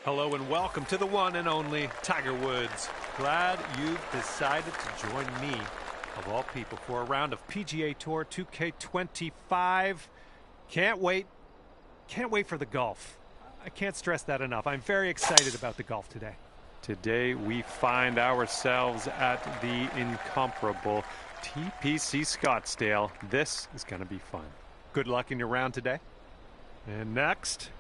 Hello and welcome to the one and only Tiger Woods. Glad you've decided to join me, of all people, for a round of PGA Tour 2K25. Can't wait. Can't wait for the golf. I can't stress that enough. I'm very excited about the golf today. Today we find ourselves at the incomparable TPC Scottsdale. This is going to be fun. Good luck in your round today. And next...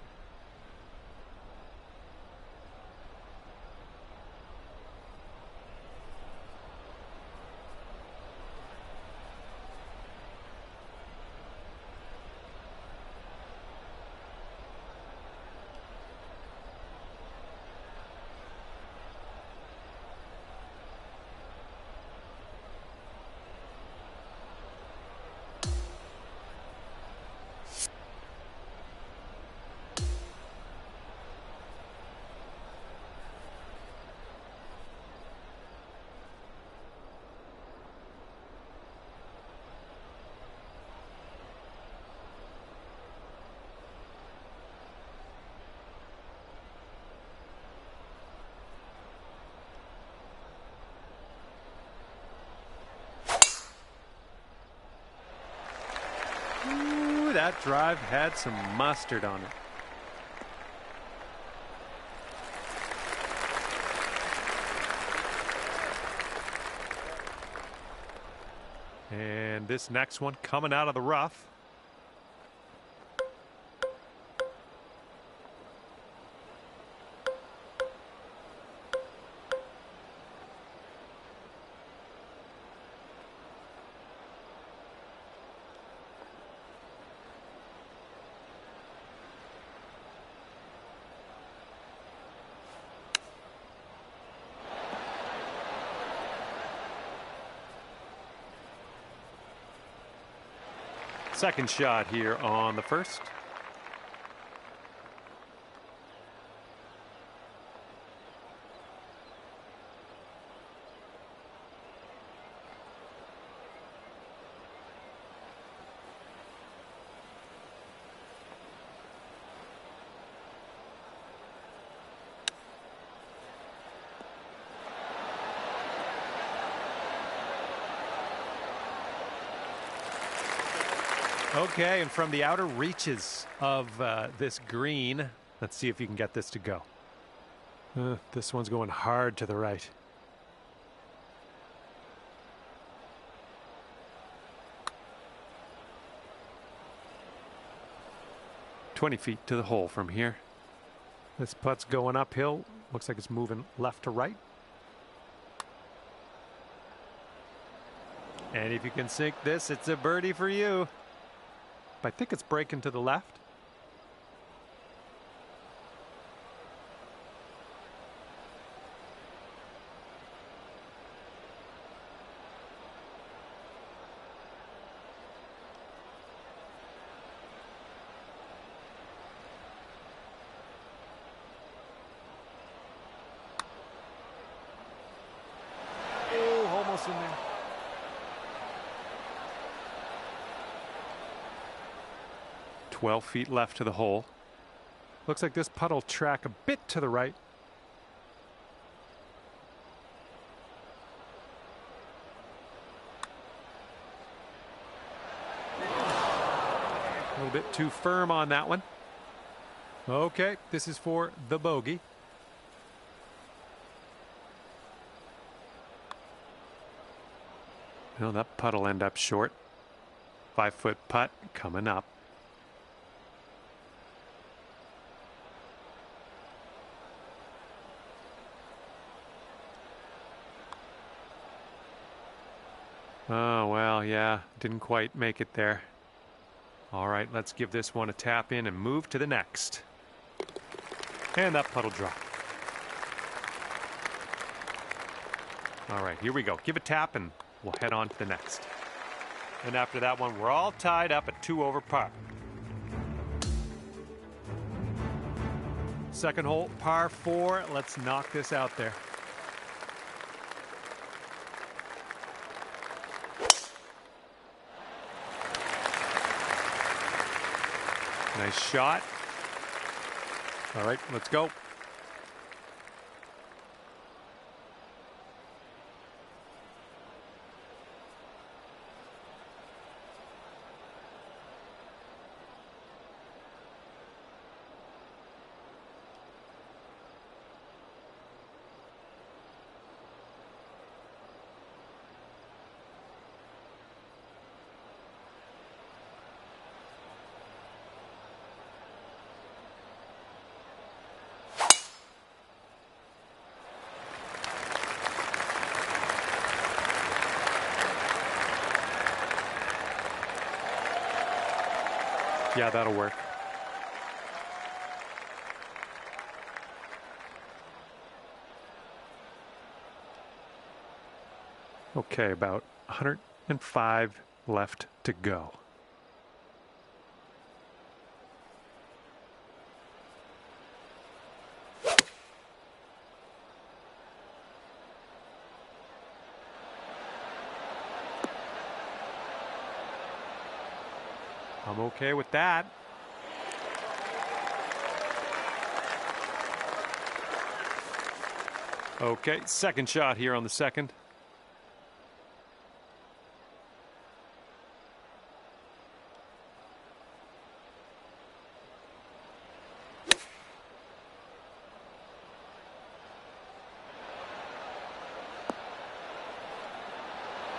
Ooh, that drive had some mustard on it. And this next one coming out of the rough. Second shot here on the first. Okay, and from the outer reaches of this green, let's see if you can get this to go. This one's going hard to the right. "20 feet to the hole from here." This putt's going uphill. Looks like it's moving left to right. And if you can sink this, it's a birdie for you. I think it's breaking to the left. Oh, almost in there. 12 feet left to the hole. Looks like this putt will track a bit to the right. A little bit too firm on that one. Okay, this is for the bogey. Well, that putt will end up short. 5-foot putt coming up. Oh, well, yeah, didn't quite make it there. All right, let's give this one a tap in and move to the next. And that putt will drop. All right, here we go. Give a tap and we'll head on to the next. And after that one, we're all tied up at 2 over par. Second hole, par 4. Let's knock this out there. Nice shot. All right, let's go. Yeah, that'll work. Okay, about 105 left to go. I'm okay with that. Okay, second shot here on the second.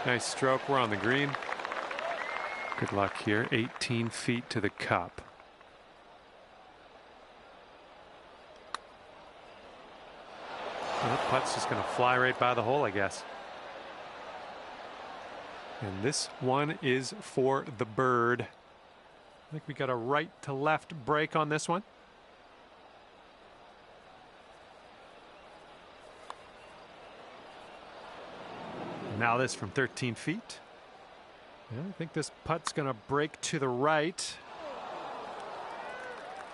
Nice stroke. We're on the green. Good luck here. 18 feet to the cup. Well, putt's just going to fly right by the hole, I guess. And this one is for the bird. I think we got a right to left break on this one. Now this from 13 feet. Yeah, I think this putt's going to break to the right.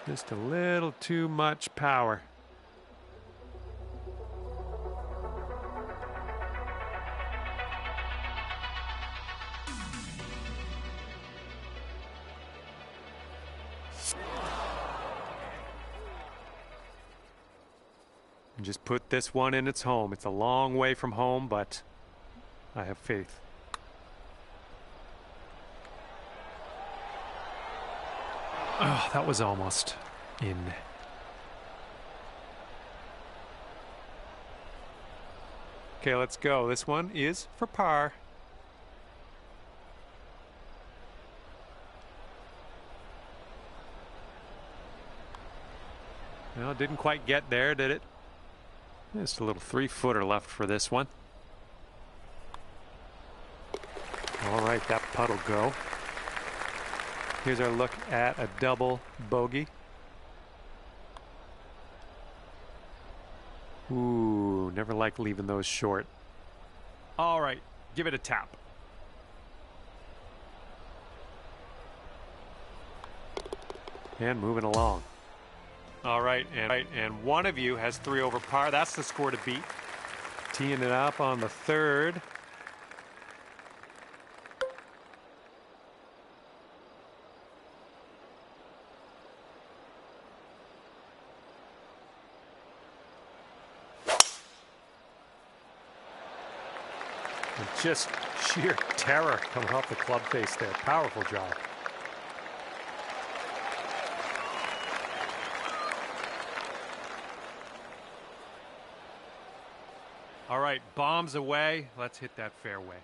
Just a little too much power. And just put this one in its home. It's a long way from home, but I have faith. Oh, that was almost in. Okay, let's go. This one is for par. Well, didn't quite get there, did it? Just a little 3-footer left for this one. All right, that putt'll go. Here's our look at a double bogey. Ooh, never like leaving those short. All right, give it a tap. And moving along. All right, and one of you has 3 over par. That's the score to beat. Teeing it up on the third. And just sheer terror coming off the club face there. Powerful job. All right, bombs away. Let's hit that fairway.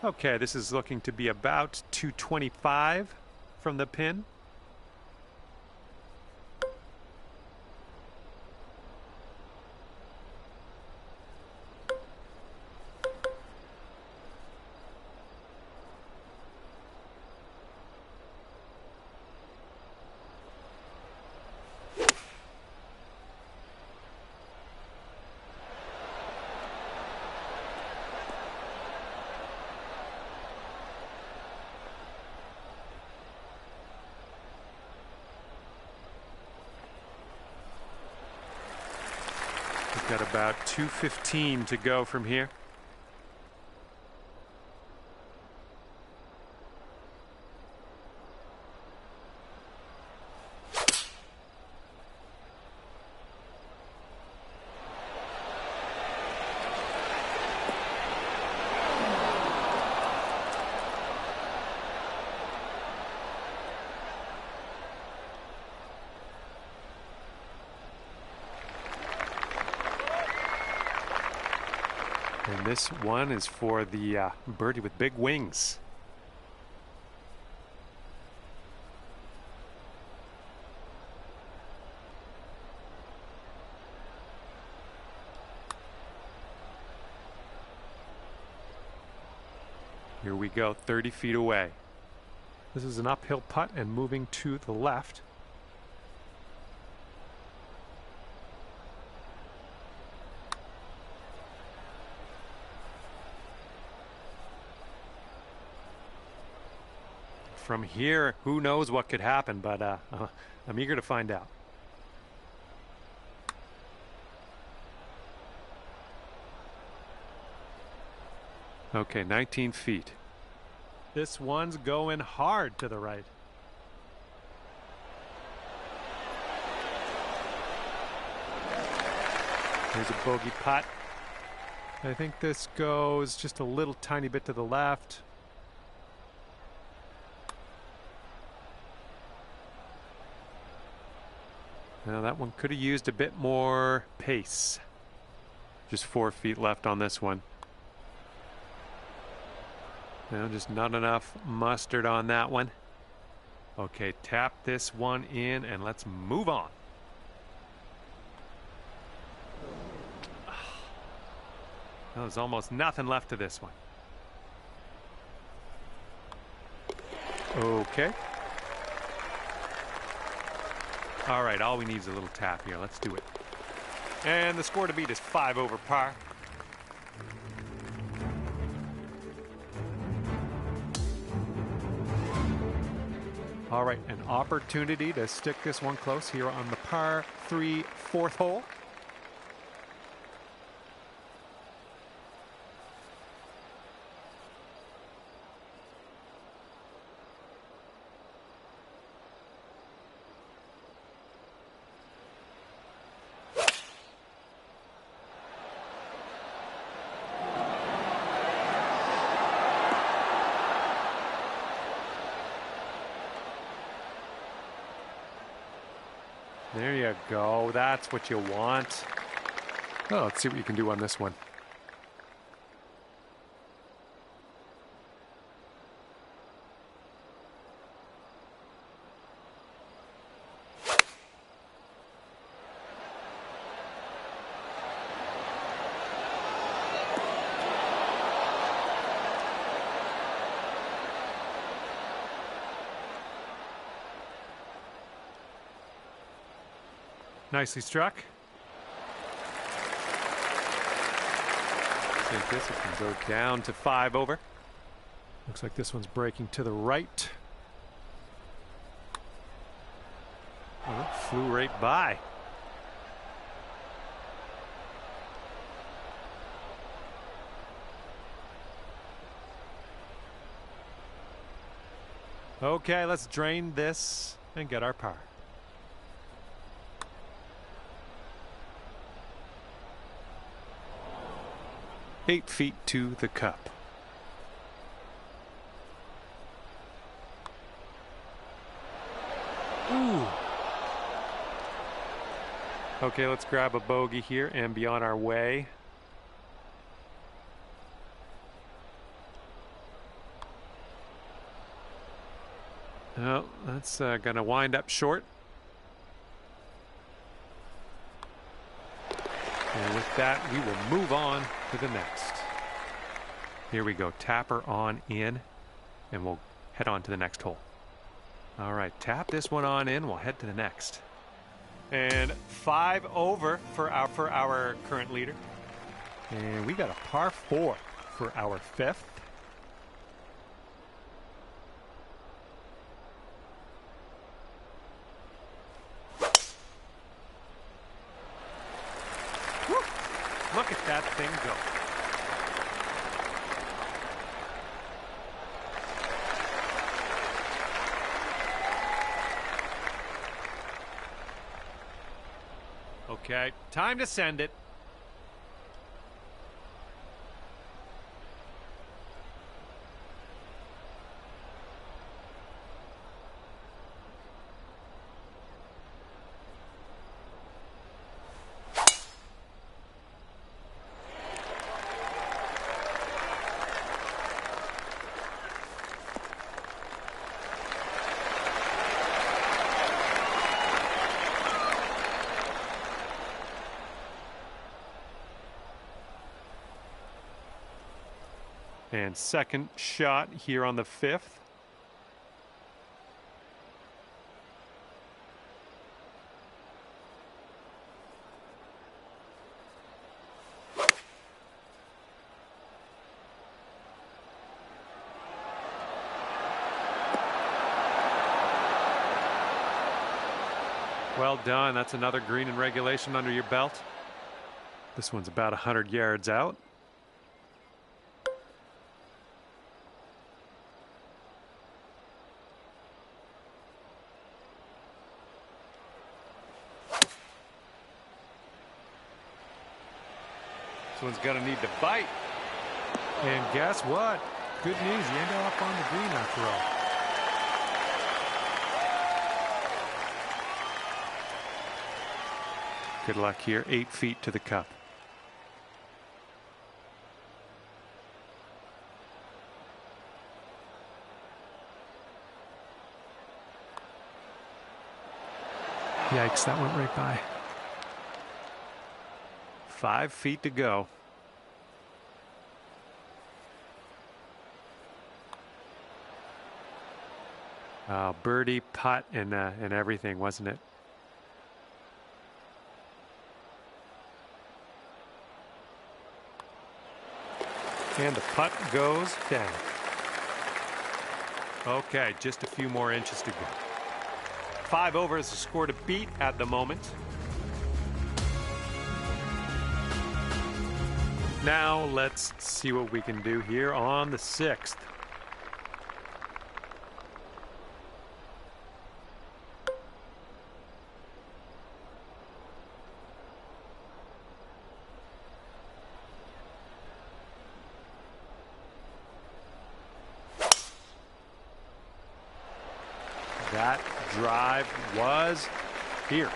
Okay, this is looking to be about 225 from the pin. We've got about 2:15 to go from here. And this one is for the birdie with big wings. Here we go, 30 feet away. This is an uphill putt and moving to the left. From here, who knows what could happen, but I'm eager to find out. Okay, 19 feet. This one's going hard to the right. Here's a bogey putt. I think this goes just a little tiny bit to the left. Now that one could have used a bit more pace. Just 4 feet left on this one. Now just not enough mustard on that one. Okay, tap this one in and let's move on. There's almost nothing left to this one. Okay. All right, all we need is a little tap here. Let's do it. And the score to beat is 5 over par. All right, an opportunity to stick this one close here on the par 3 fourth hole. There you go. That's what you want. Oh, let's see what you can do on this one. Nicely struck. Take this, it can go down to 5 over. Looks like this one's breaking to the right. Oh, flew right by. Okay, let's drain this and get our par. Eight feet to the cup. Ooh. Okay, let's grab a bogey here and be on our way. Oh, that's gonna wind up short. And with that, we will move on to the next. Here we go. Tapper on in, and we'll head on to the next hole. All right, tap this one on in. We'll head to the next. And 5 over for our current leader. And we got a par 4 for our 5th. Look at that thing go. Okay, time to send it. And second shot here on the 5th. Well done. That's another green in regulation under your belt. This one's about 100 yards out. This one's going to need to bite. And guess what? Good news. You ended up on the green after all. Good luck here. 8 feet to the cup. Yikes, that went right by. 5 feet to go. Birdie, putt, and everything, wasn't it? And the putt goes down. Okay, just a few more inches to go. 5 over is the score to beat at the moment. Now let's see what we can do here on the 6th. That drive was fierce.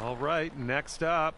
All right, next up.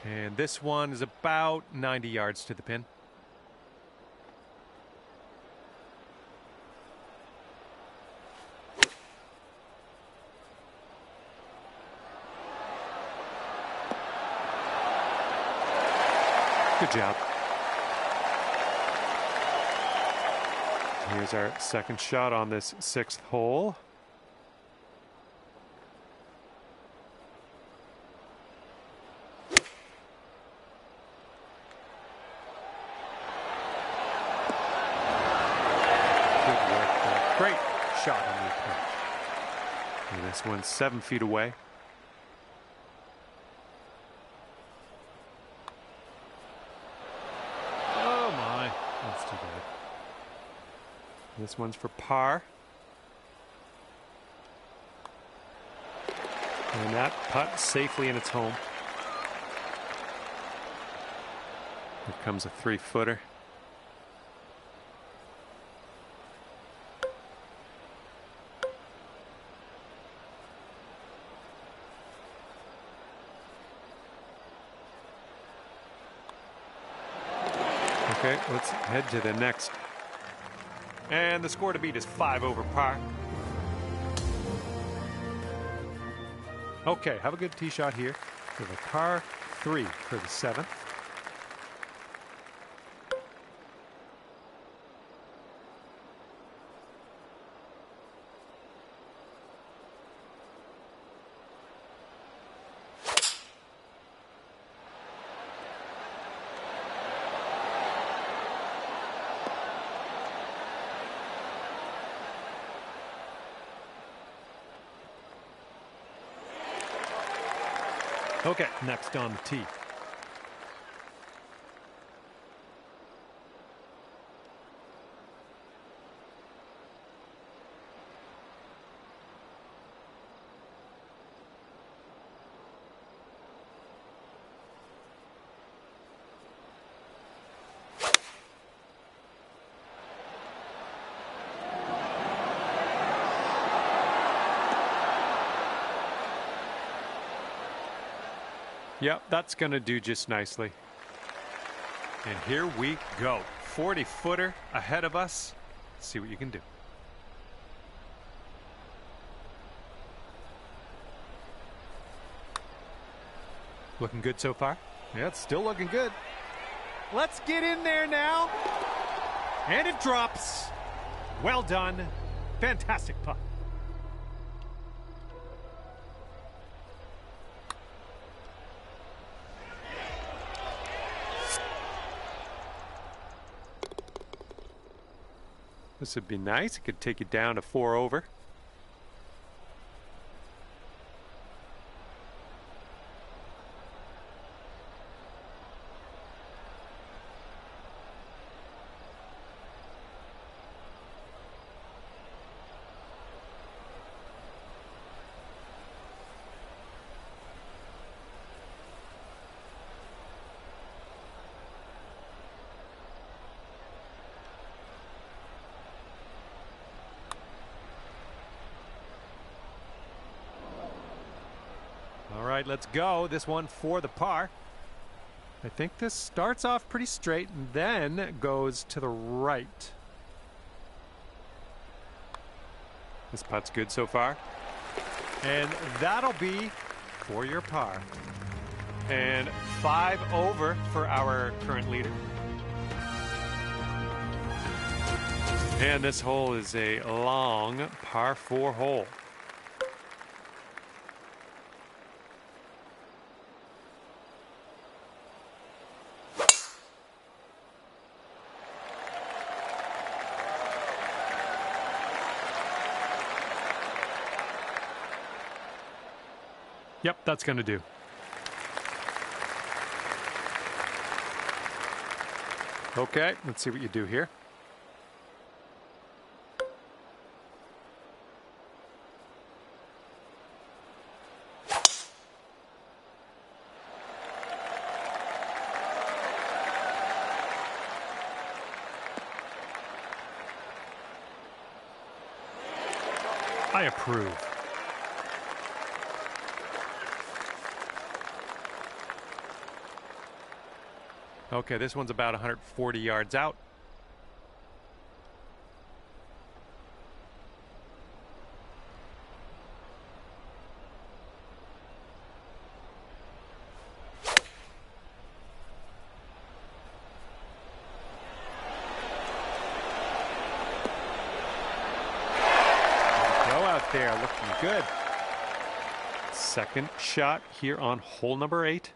And this one is about 90 yards to the pin. Good job. Here's our second shot on this 6th hole. Great shot on the approach. And this one's 7 feet away. Oh my, that's too bad. This one's for par. And that putt safely in its home. Here comes a 3-footer. Okay, let's head to the next. And the score to beat is 5 over par. Okay, have a good tee shot here. We have a par 3 for the 7th. Okay, next on the tee. Yep, that's going to do just nicely. And here we go. 40-footer ahead of us. Let's see what you can do. Looking good so far? Yeah, it's still looking good. Let's get in there now. And it drops. Well done. Fantastic putt. This would be nice. It could take you down to 4 over. All right, let's go. This one for the par. I think this starts off pretty straight and then goes to the right. This putt's good so far. And that'll be for your par. And 5 over for our current leader. And this hole is a long par 4 hole. Yep, that's going to do. Okay, let's see what you do here. I approve. Okay, this one's about 140 yards out. Go out there, looking good. Second shot here on hole number 8.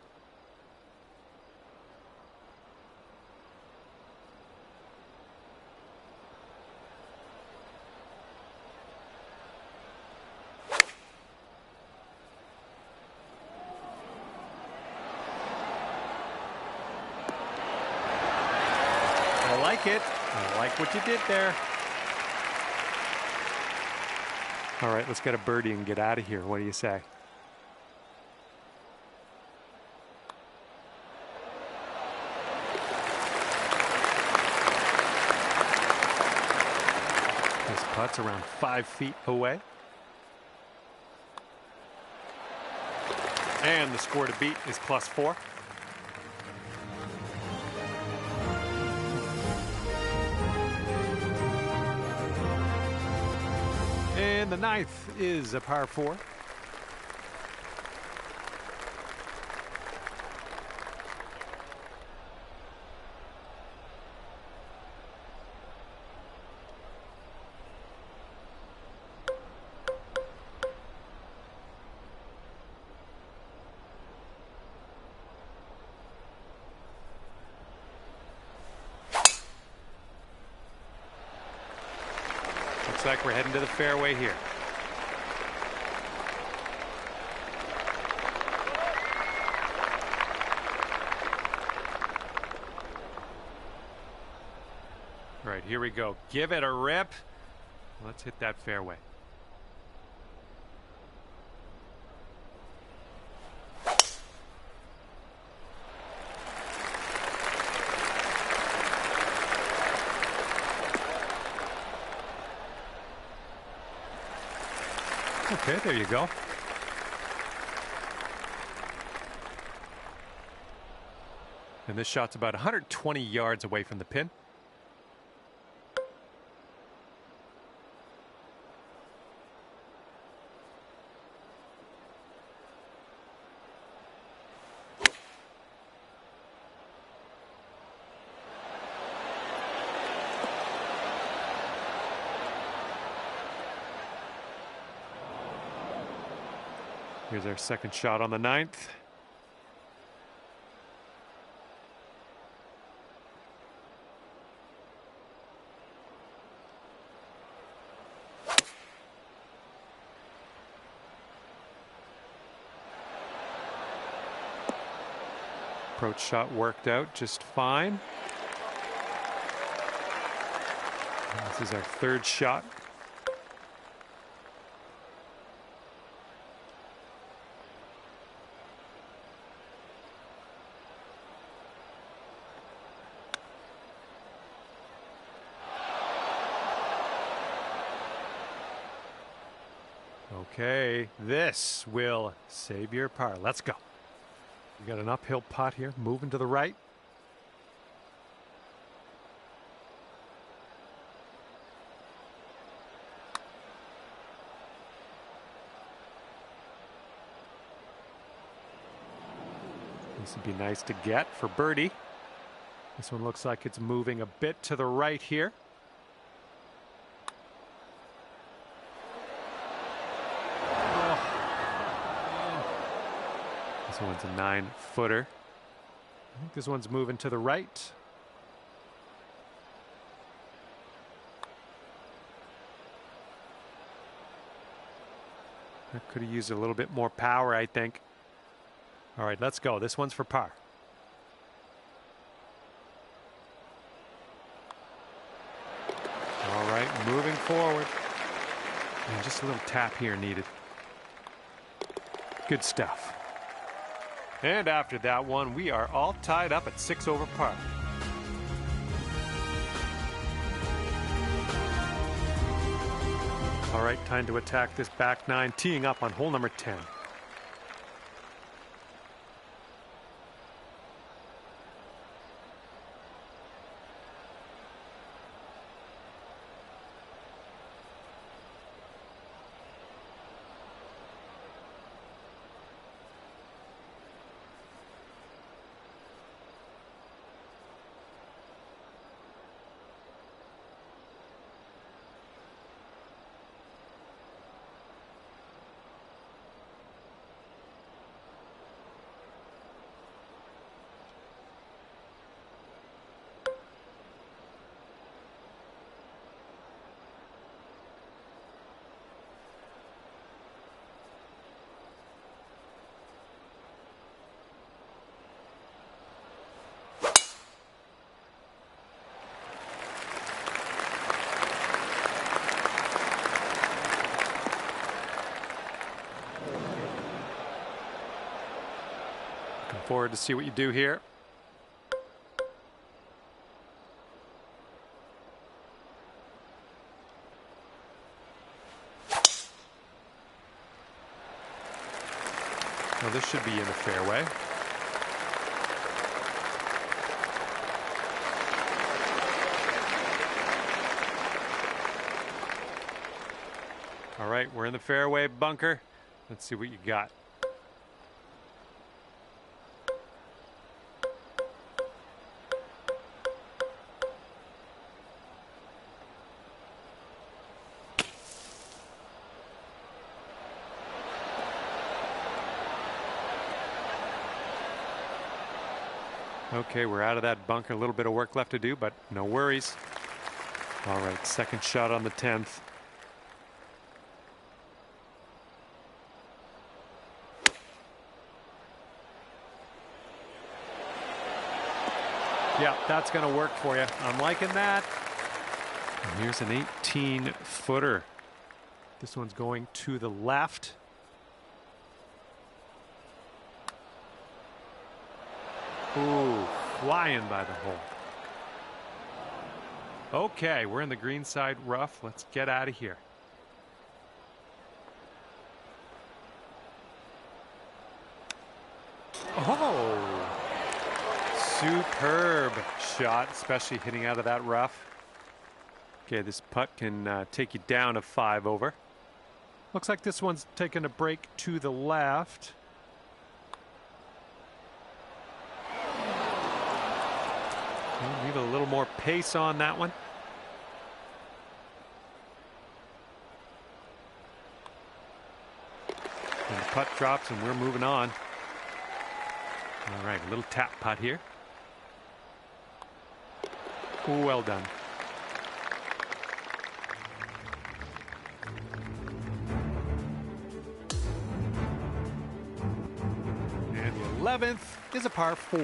I like it. I like what you did there. All right, let's get a birdie and get out of here. What do you say? This putt's around 5 feet away. And the score to beat is +4. And the 9th is a par 4. Looks like we're heading to the fairway here. here we go. Give it a rip. Let's hit that fairway. Okay, there you go. And this shot's about 120 yards away from the pin. Here's our second shot on the 9th. Approach shot worked out just fine. And this is our third shot. Okay, this will save your par. Let's go. We got an uphill putt here, moving to the right. This would be nice to get for birdie. This one looks like it's moving a bit to the right here. This one's a 9-footer. I think this one's moving to the right. That could have used a little bit more power, I think. All right, let's go. This one's for par. All right, moving forward. And just a little tap here needed. Good stuff. And after that one, we are all tied up at 6 over par. All right, time to attack this back 9, teeing up on hole number 10. Forward to see what you do here. Well, this should be in the fairway. All right, we're in the fairway bunker. Let's see what you got. Okay, we're out of that bunker. A little bit of work left to do, but no worries. All right, second shot on the 10th. Yeah, that's going to work for you. I'm liking that. And here's an 18-footer. This one's going to the left. Ooh, flying by the hole. Okay, we're in the green side rough. Let's get out of here. Oh, superb shot, especially hitting out of that rough. Okay, this putt can take you down a 5 over. Looks like this one's taking a break to the left. Leave a little more pace on that one. And the putt drops and we're moving on. All right, a little tap putt here. Well done. And the 11th is a par 4.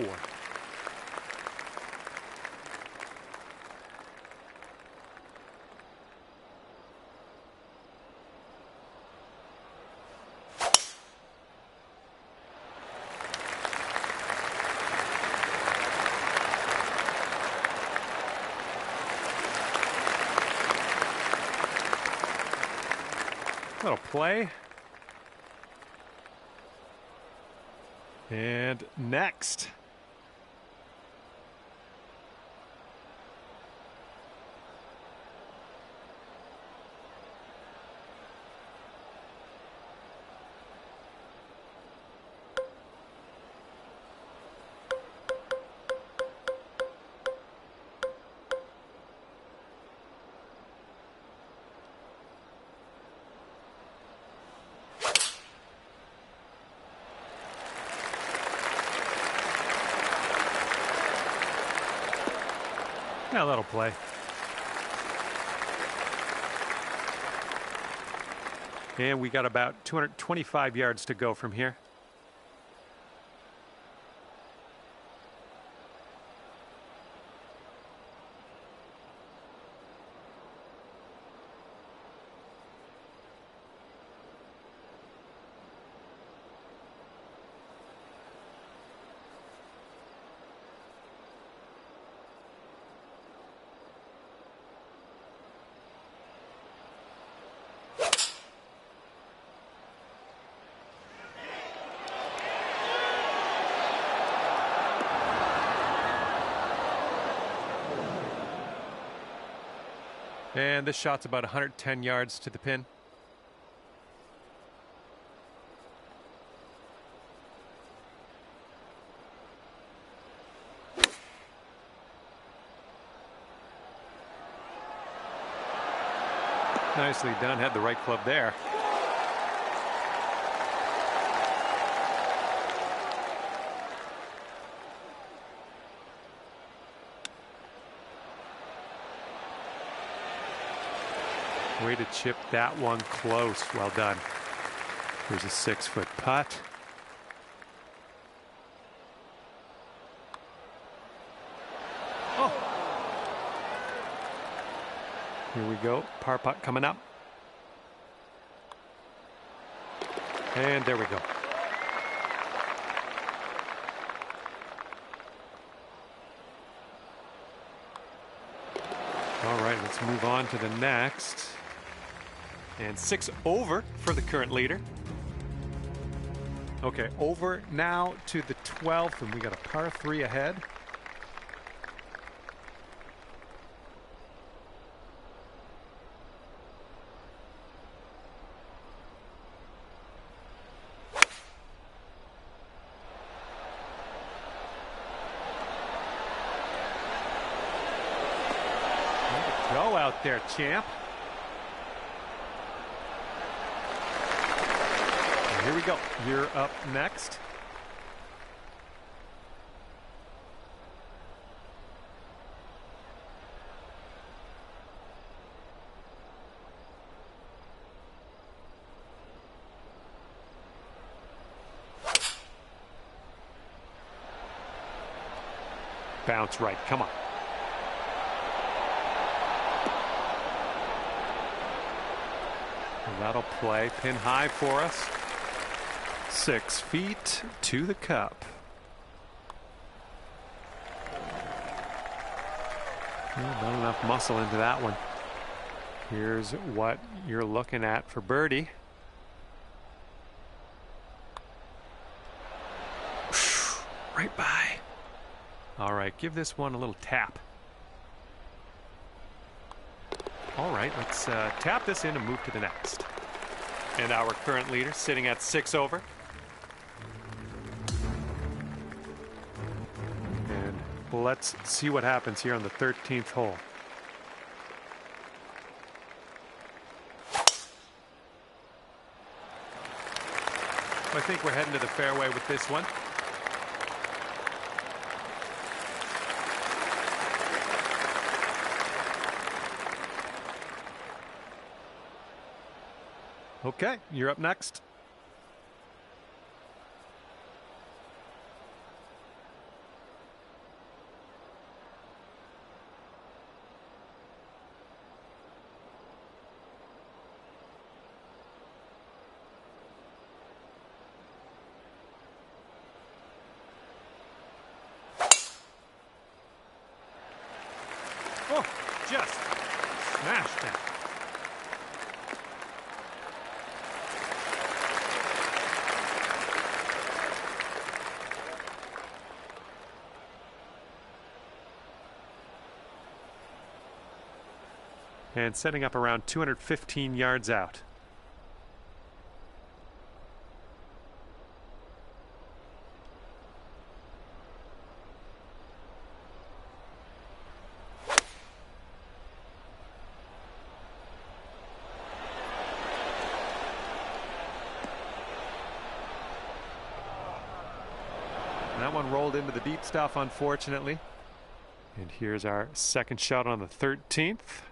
Little play. And next. Yeah, that'll play. And we got about 225 yards to go from here. And this shot's about 110 yards to the pin. Nicely done. Had the right club there. Way to chip that one close. Well done. Here's a 6-foot putt. Oh. Here we go. Par putt coming up. And there we go. All right, let's move on to the next. And 6 over for the current leader. Okay, over now to the 12th, and we got a par 3 ahead. Go out there, champ. Here we go. You're up next. Bounce right. Come on. That'll play pin high for us. 6 feet to the cup. Not enough muscle into that one. Here's what you're looking at for birdie. Right by. All right, give this one a little tap. All right, let's tap this in and move to the next. And our current leader sitting at 6 over. And let's see what happens here on the 13th hole. I think we're heading to the fairway with this one. Okay, you're up next. Oh, just smashed that. And setting up around 215 yards out. That one rolled into the deep stuff, unfortunately. And here's our second shot on the 13th.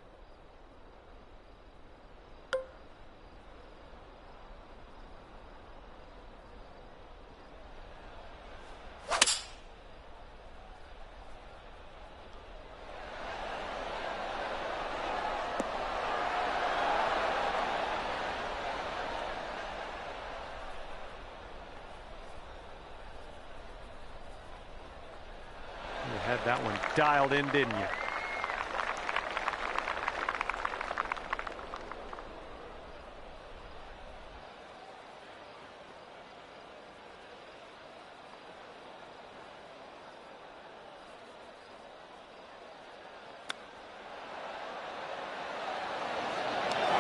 You had that one dialed in, didn't you?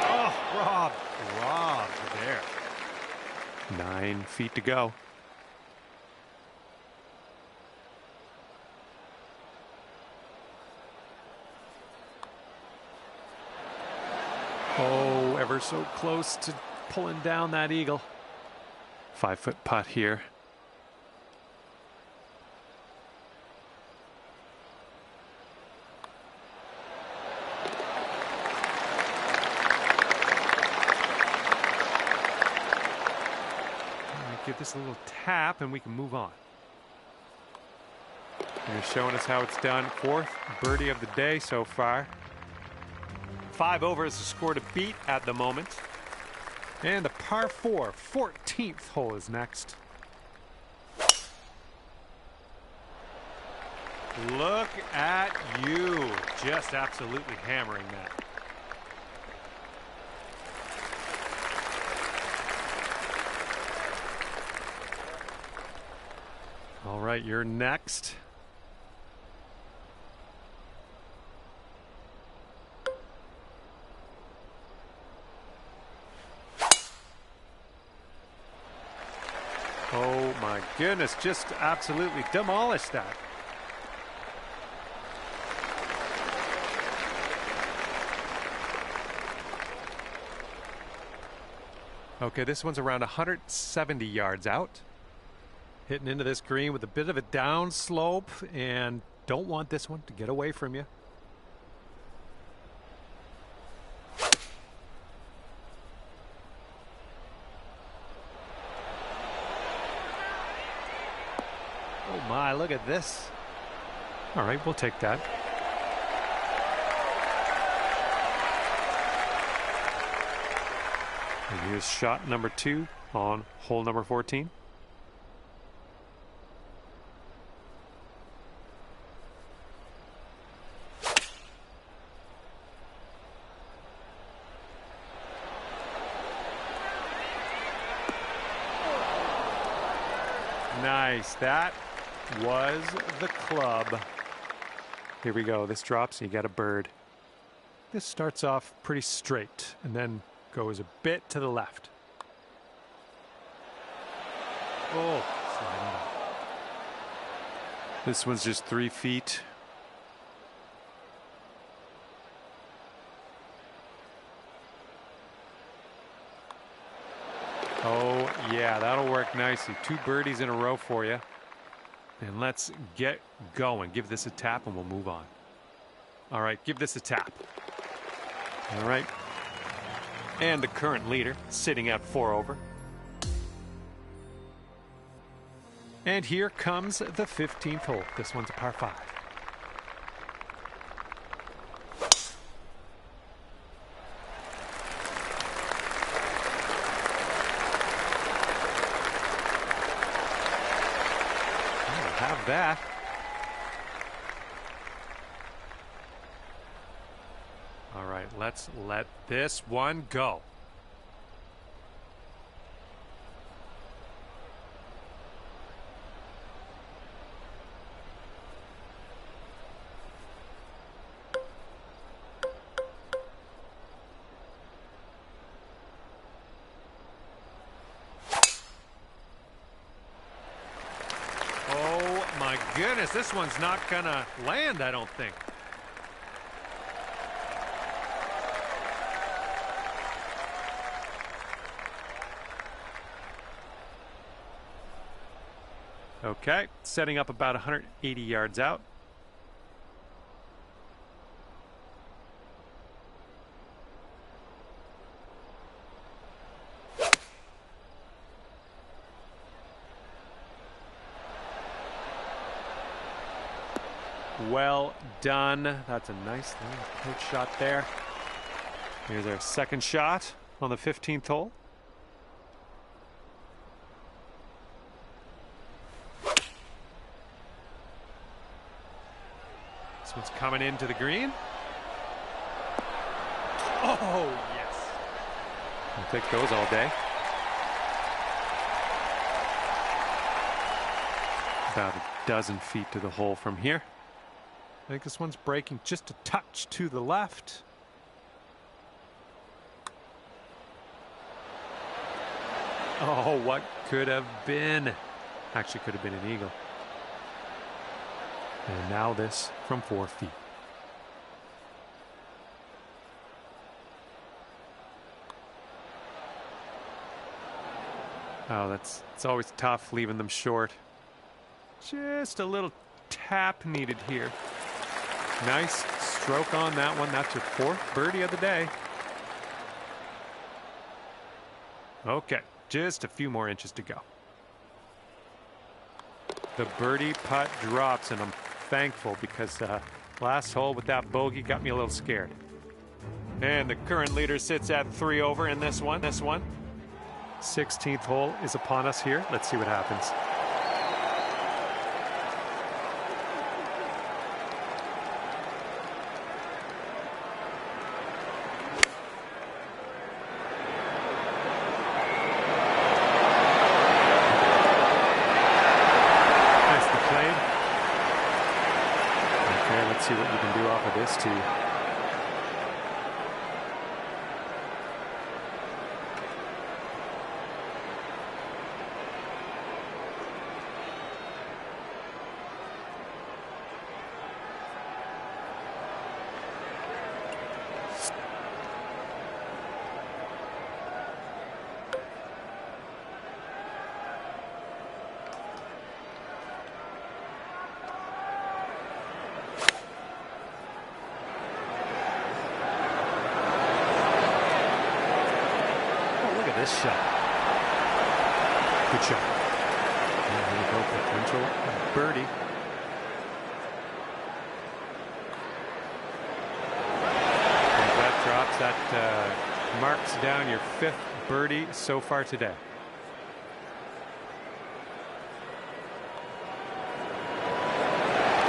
Oh, robbed there. 9 feet to go. Oh, ever so close to pulling down that eagle. 5-foot putt here. Give this a little tap and we can move on. They're showing us how it's done. 4th birdie of the day so far. 5 over is the score to beat at the moment. And the par 4 14th hole is next. Look at you, just absolutely hammering that. All right, you're next. Oh my goodness, just absolutely demolished that. Okay, this one's around 170 yards out. Hitting into this green with a bit of a down slope, and don't want this one to get away from you. Oh my, look at this. All right, we'll take that. And here's shot number 2 on hole number 14. Nice. That was the club. Here we go. This drops and you get a bird. This starts off pretty straight and then goes a bit to the left. Oh, sliding off. This one's just 3 feet. Oh, yeah, that'll work nicely. 2 birdies in a row for you. And let's get going. Give this a tap and we'll move on. All right, give this a tap. All right. And the current leader sitting at 4 over. And here comes the 15th hole. This one's a par 5. Have that. All right, let's let this one go. My goodness, this one's not gonna land, I don't think. Okay, setting up about 180 yards out. Well done. That's a nice little shot there. Here's our second shot on the 15th hole. This one's coming into the green. Oh, yes. I'll take those all day. About a dozen feet to the hole from here. I think this one's breaking just a touch to the left. Oh, what could have been? Actually, could have been an eagle. And now this from 4 feet. Oh, it's always tough leaving them short. Just a little tap needed here. Nice stroke on that one. That's your 4th birdie of the day. Okay, just a few more inches to go. The birdie putt drops, and I'm thankful because last hole with that bogey got me a little scared. And the current leader sits at 3 over in this one. 16th hole is upon us here. Let's see what happens. See what you can do off of this tee. This shot. Good shot. And here we go, potential birdie. And that drops, that marks down your 5th birdie so far today.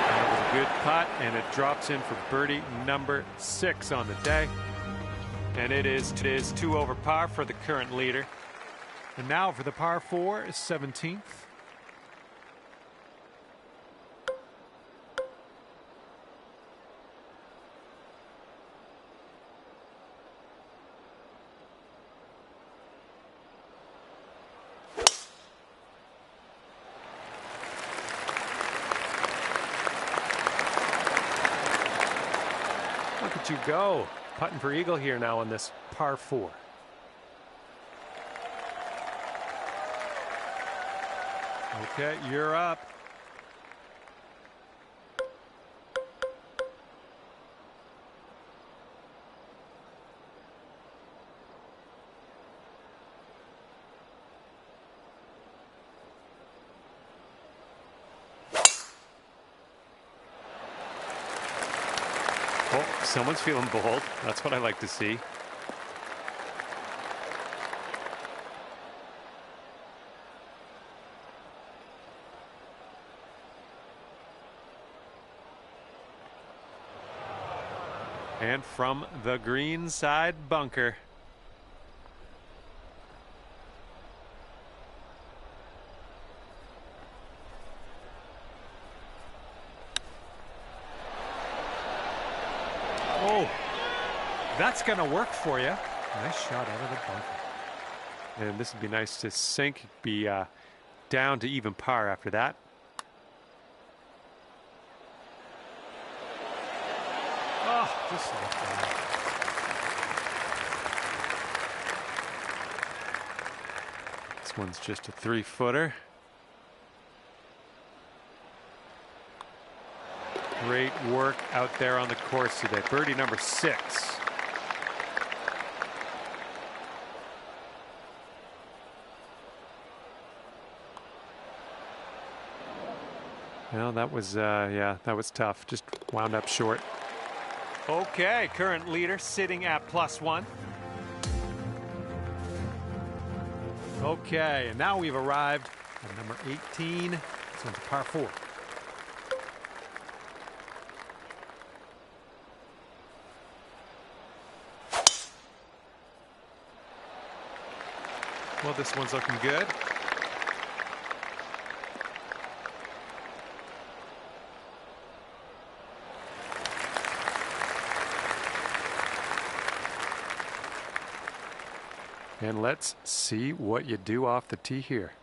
That was a good putt, and it drops in for birdie number 6 on the day. And it is 2 over par for the current leader. And now for the par 4, 17th. Look at you go. Putting for eagle here now on this par 4. Okay, you're up. Oh, someone's feeling bold. That's what I like to see. And from the green side bunker. Oh, that's going to work for you. Nice shot out of the bunker. And this would be nice to sink, be down to even par after that. Oh, just like that. This one's just a 3-footer. Great work out there on the course today. Birdie number 6. Well, that was, yeah, that was tough. Just wound up short. Okay, current leader sitting at +1. Okay, and now we've arrived at number 18. This one's a par 4. Well, this one's looking good. And let's see what you do off the tee here.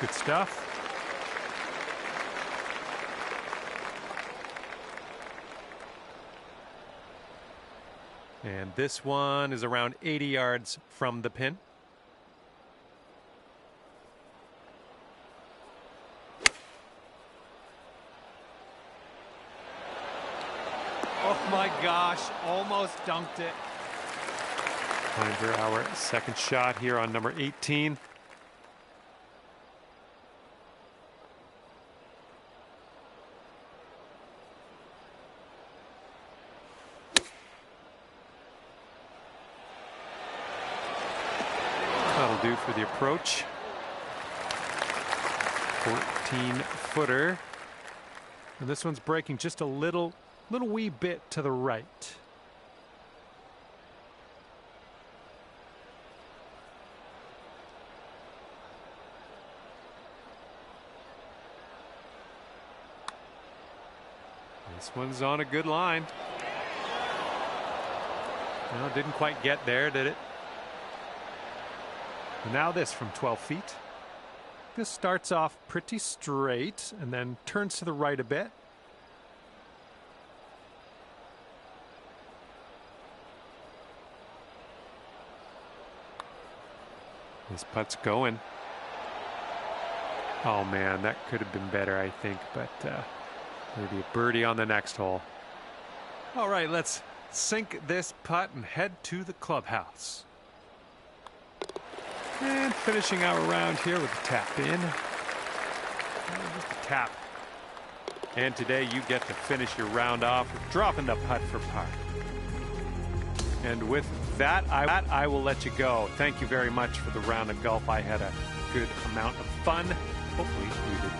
Good stuff. And this one is around 80 yards from the pin. Oh my gosh, almost dunked it. Time for our second shot here on number 18. That'll do for the approach. 14-footer. And this one's breaking just a little wee bit to the right. This one's on a good line. Well, didn't quite get there, did it? Now this from 12 feet. This starts off pretty straight and then turns to the right a bit. This putt's going. Oh man, that could have been better, I think, but maybe a birdie on the next hole. All right, let's sink this putt and head to the clubhouse. And finishing our round here with a tap in. Just a tap. And today you get to finish your round off with dropping the putt for par. And with that, I will let you go. Thank you very much for the round of golf. I had a good amount of fun. Hopefully you did too.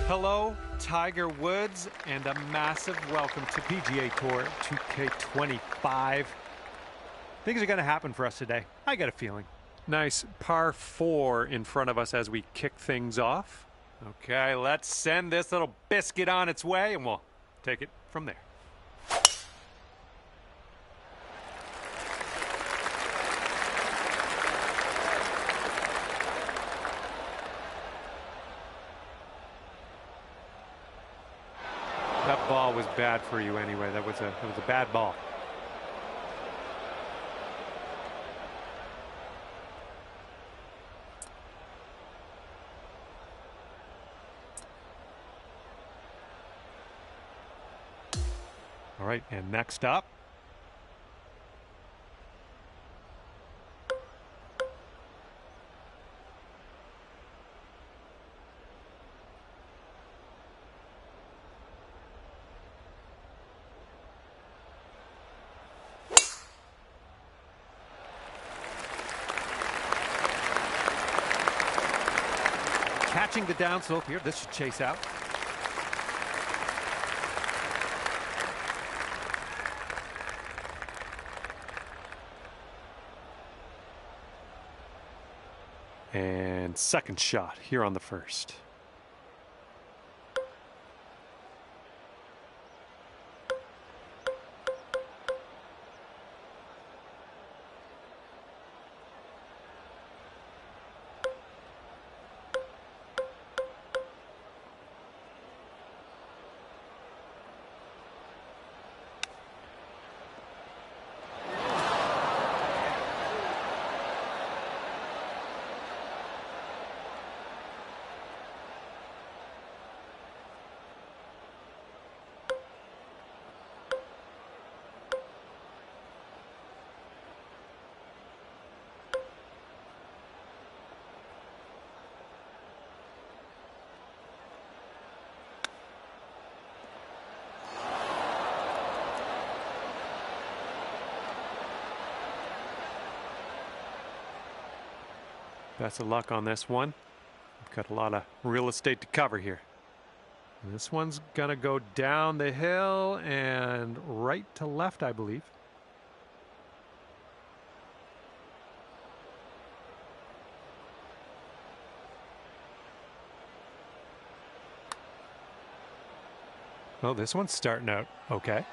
Hello, Tiger Woods, and a massive welcome to PGA Tour 2K25. Things are going to happen for us today. I got a feeling. Nice par 4 in front of us as we kick things off. Okay, let's send this little biscuit on its way, and we'll take it from there. That ball was bad for you anyway. That was a bad ball. All right, and next up. Catching the downslope here. This should chase out. And second shot here on the first. Best of luck on this one. We've got a lot of real estate to cover here. And this one's gonna go down the hill and right to left, I believe. Oh, this one's starting out okay.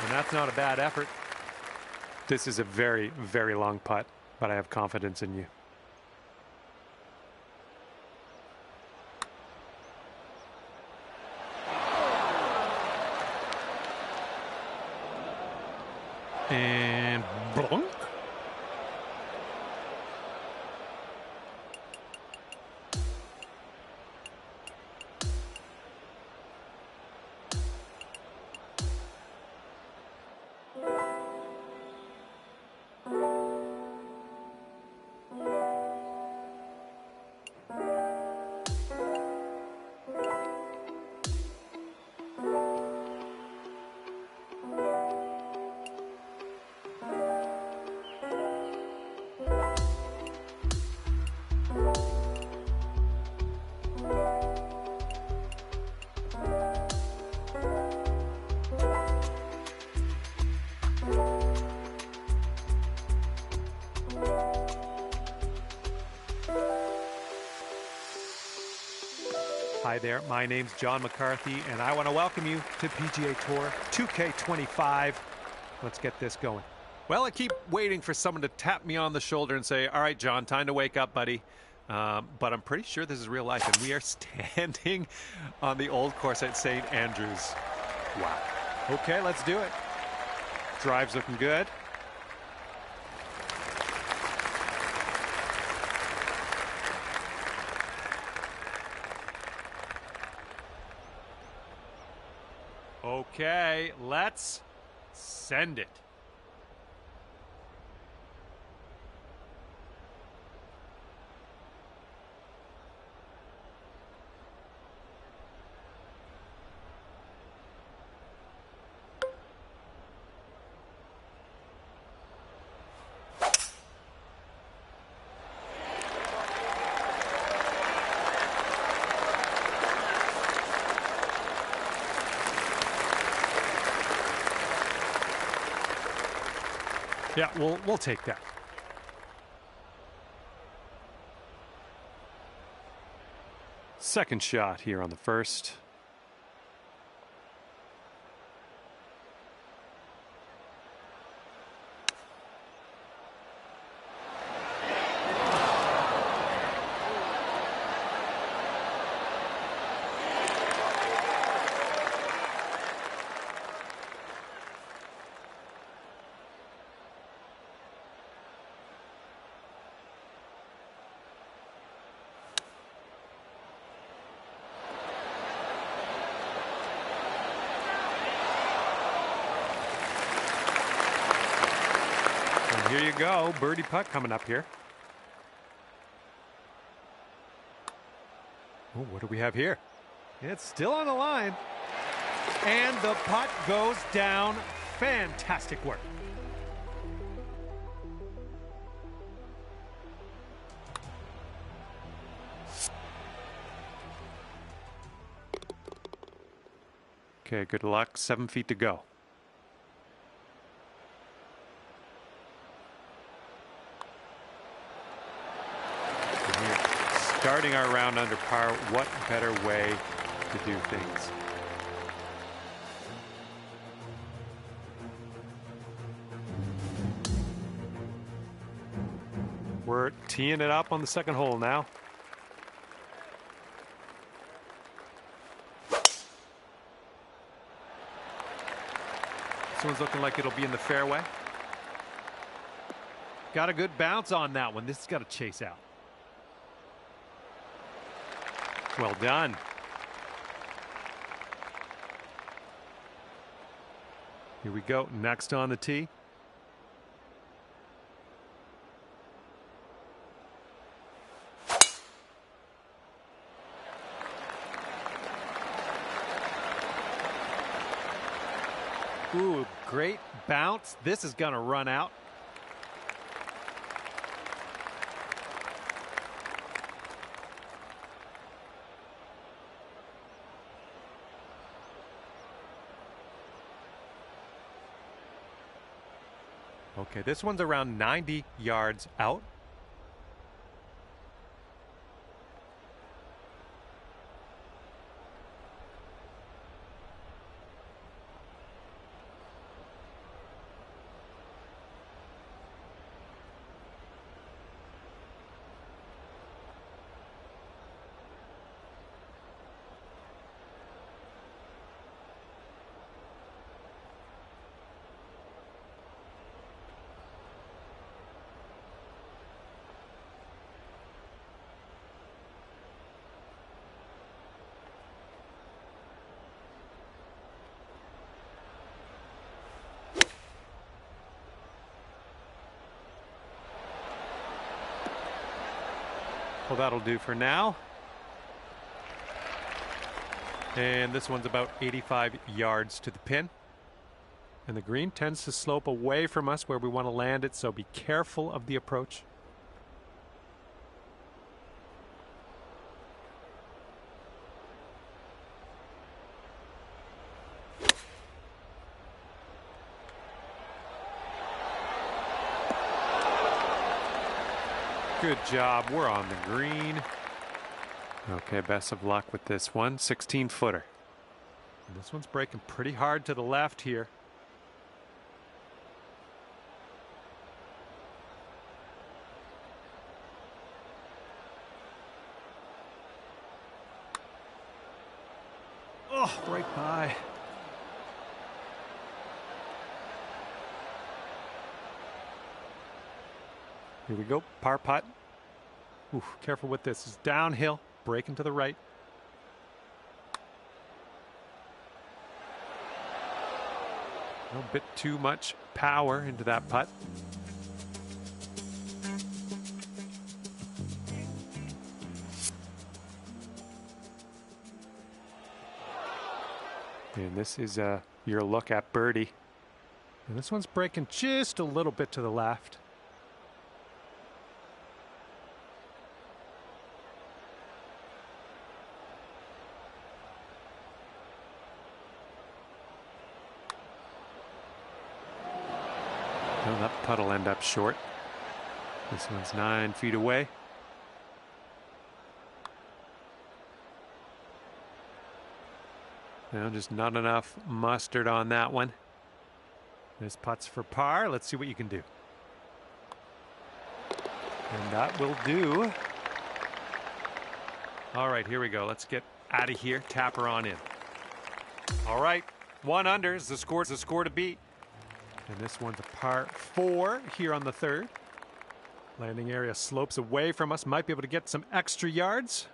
And that's not a bad effort. This is a very, very long putt, but I have confidence in you. And blunk. Hi there, my name's John McCarthy, and I want to welcome you to PGA Tour 2K25. Let's get this going. Well, I keep waiting for someone to tap me on the shoulder and say, all right, John, time to wake up, buddy. But I'm pretty sure this is real life, and we are standing on the old course at St. Andrews. Wow. Okay, let's do it. Drive's looking good. Okay, let's send it. Yeah, we'll take that. Second shot here on the first. Here you go, birdie putt coming up here. Oh, what do we have here? It's still on the line. And the putt goes down. Fantastic work. Okay, good luck. 7 feet to go. Starting our round under par, what better way to do things? We're teeing it up on the second hole now. This one's looking like it'll be in the fairway. Got a good bounce on that one. This has got to chase out. Well done. Here we go. Next on the tee. Ooh, great bounce. This is going to run out. Okay, this one's around 90 yards out. Well, that'll do for now. And this one's about 85 yards to the pin. And the green tends to slope away from us where we want to land it, so be careful of the approach. Good job. We're on the green. Okay, best of luck with this one. 16-footer. And this one's breaking pretty hard to the left here. Oh, right by. Here we go, par putt. Ooh, careful with this. It's downhill, breaking to the right. A bit too much power into that putt. And this is your look at birdie. And this one's breaking just a little bit to the left. Well, that putt will end up short. This one's 9 feet away. Now just not enough mustard on that one. This putt's for par. Let's see what you can do. And that will do. All right, here we go. Let's get out of here. Tap her on in. All right, 1 under is the score to beat. And this one's a par 4 here on the third. Landing area slopes away from us. Might be able to get some extra yards.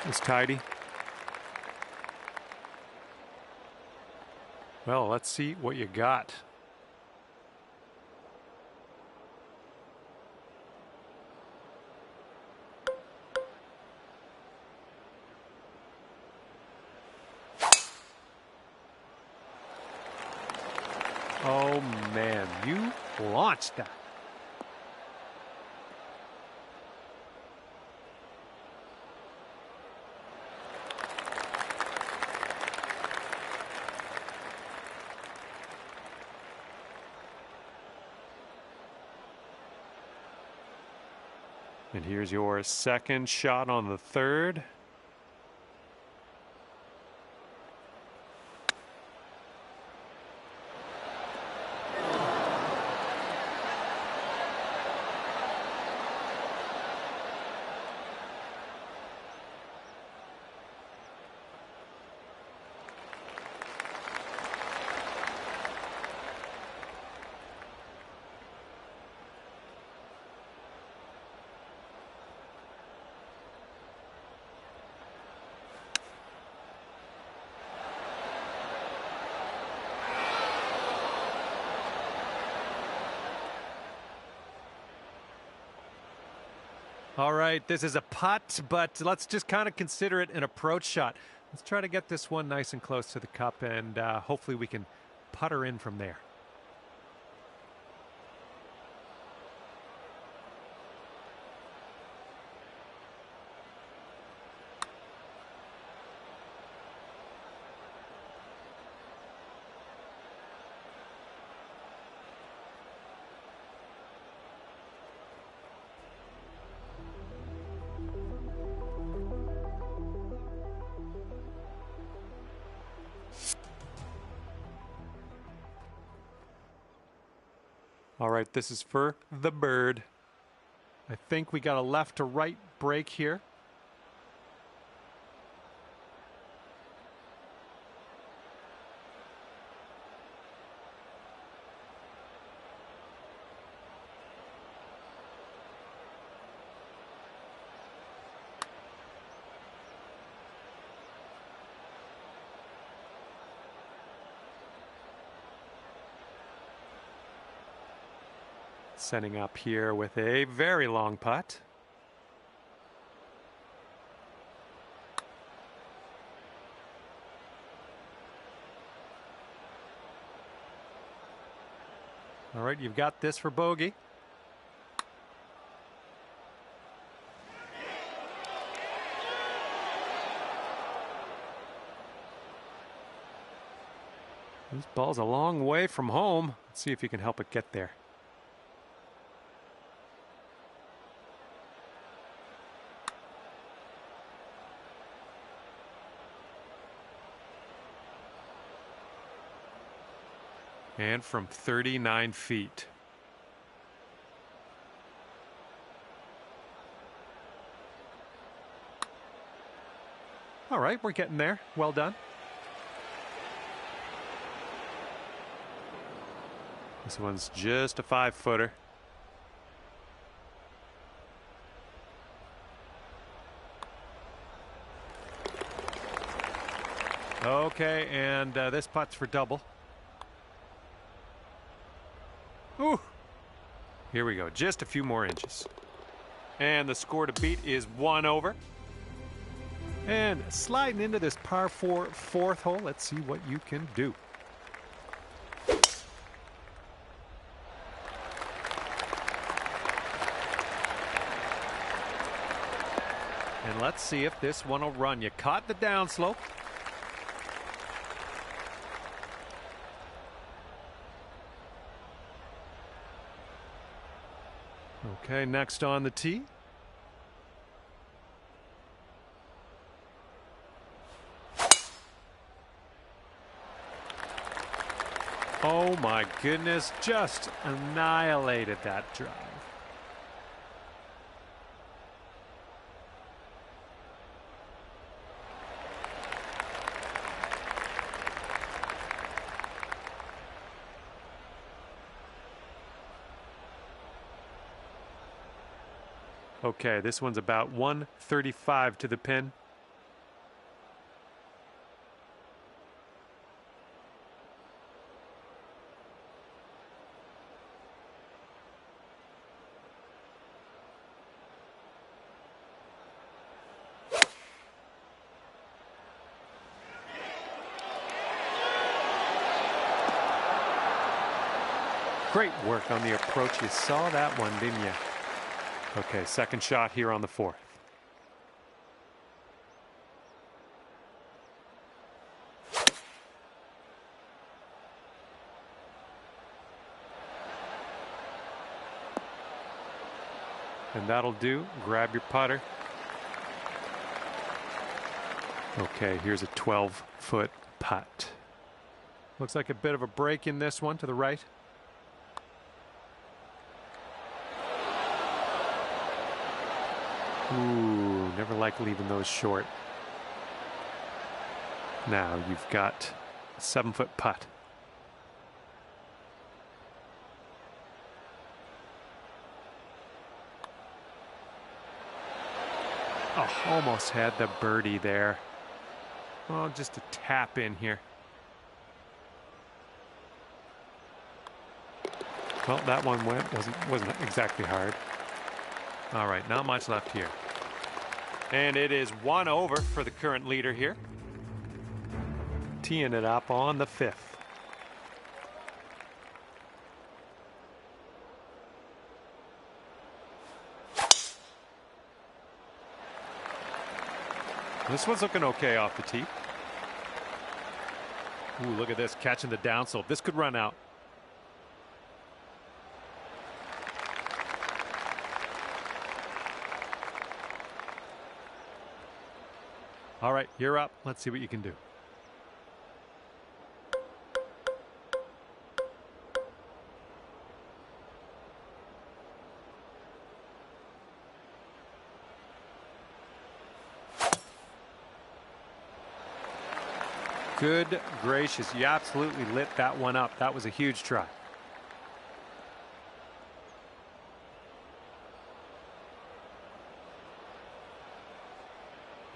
It's tidy. Well, let's see what you got. Oh man, you launched that. And here's your second shot on the third. All right, this is a putt, but let's just kind of consider it an approach shot. Let's try to get this one nice and close to the cup, and hopefully we can putter in from there. All right, this is for the bird. I think we got a left to right break here. Setting up here with a very long putt. All right, you've got this for bogey. This ball's a long way from home. Let's see if he can help it get there. And from 39 feet. All right, we're getting there. Well done. This one's just a 5-footer. Okay, and this putt's for double. Ooh. Here we go. Just a few more inches. And the score to beat is 1 over. And sliding into this par 4 fourth hole. Let's see what you can do. And let's see if this one will run. You caught the downslope. Okay, next on the tee. Oh my goodness, just annihilated that drive. Okay, this one's about 135 to the pin. Great work on the approach. You saw that one, didn't you? Okay, second shot here on the 4th. And that'll do. Grab your putter. Okay, here's a 12-foot putt. Looks like a bit of a break in this one to the right. Ooh, never like leaving those short. Now you've got a 7-foot putt. Oh, almost had the birdie there. Oh, just a tap in here. Well, that one wasn't exactly hard. All right, not much left here. And it is 1 over for the current leader here. Teeing it up on the 5th. This one's looking okay off the tee. Ooh, look at this, catching the downslope. This could run out. All right, you're up. Let's see what you can do. Good gracious, you absolutely lit that one up. That was a huge try.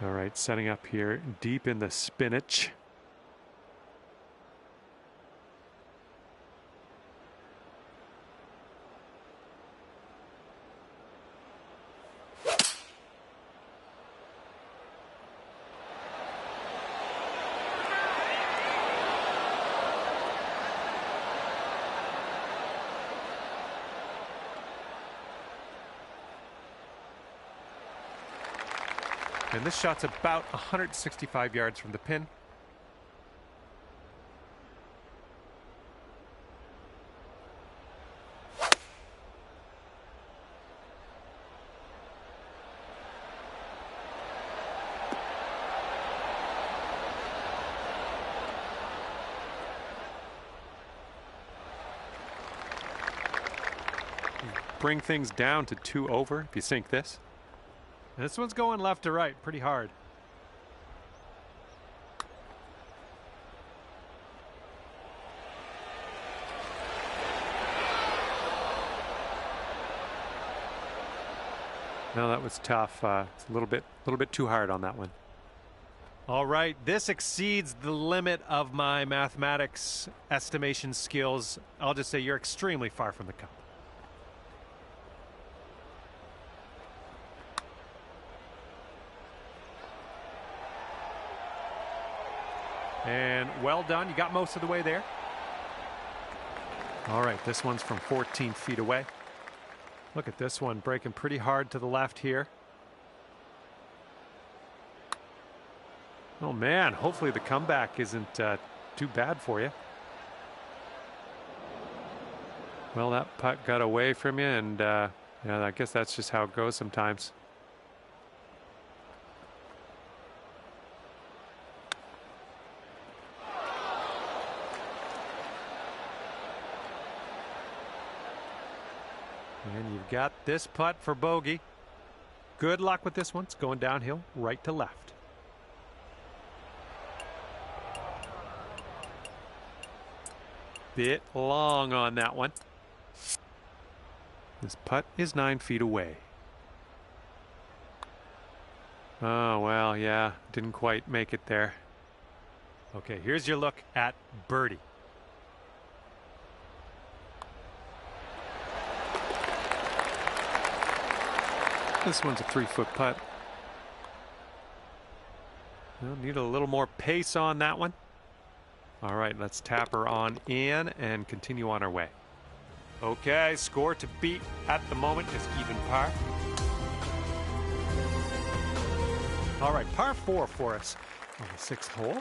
All right, setting up here deep in the spinach. And this shot's about 165 yards from the pin. Bring things down to 2 over if you sink this. And this one's going left to right pretty hard. No, that was tough. It's a little bit too hard on that one. All right, this exceeds the limit of my mathematics estimation skills. I'll just say you're extremely far from the cup. And well done. You got most of the way there. All right, this one's from 14 feet away. Look at this one breaking pretty hard to the left here. Oh, man, hopefully the comeback isn't too bad for you. Well, that putt got away from you, and yeah, I guess that's just how it goes sometimes. And you've got this putt for bogey. Good luck with this one. It's going downhill right to left. Bit long on that one. This putt is 9 feet away. Oh, well, yeah, didn't quite make it there. Okay, here's your look at birdie. This one's a 3-foot putt. We'll need a little more pace on that one. All right, let's tap her on in and continue on our way. Okay, score to beat at the moment is even par. All right, par 4 for us on the 6th hole.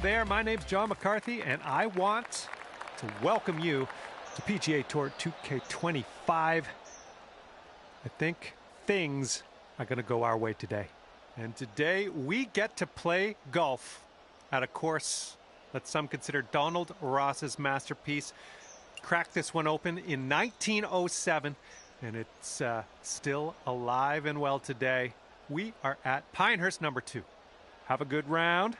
there. My name's John McCarthy, and I want to welcome you to PGA Tour 2K25. I think things are going to go our way today. And today we get to play golf at a course that some consider Donald Ross's masterpiece. Cracked this one open in 1907, and it's still alive and well today. We are at Pinehurst number 2. Have a good round.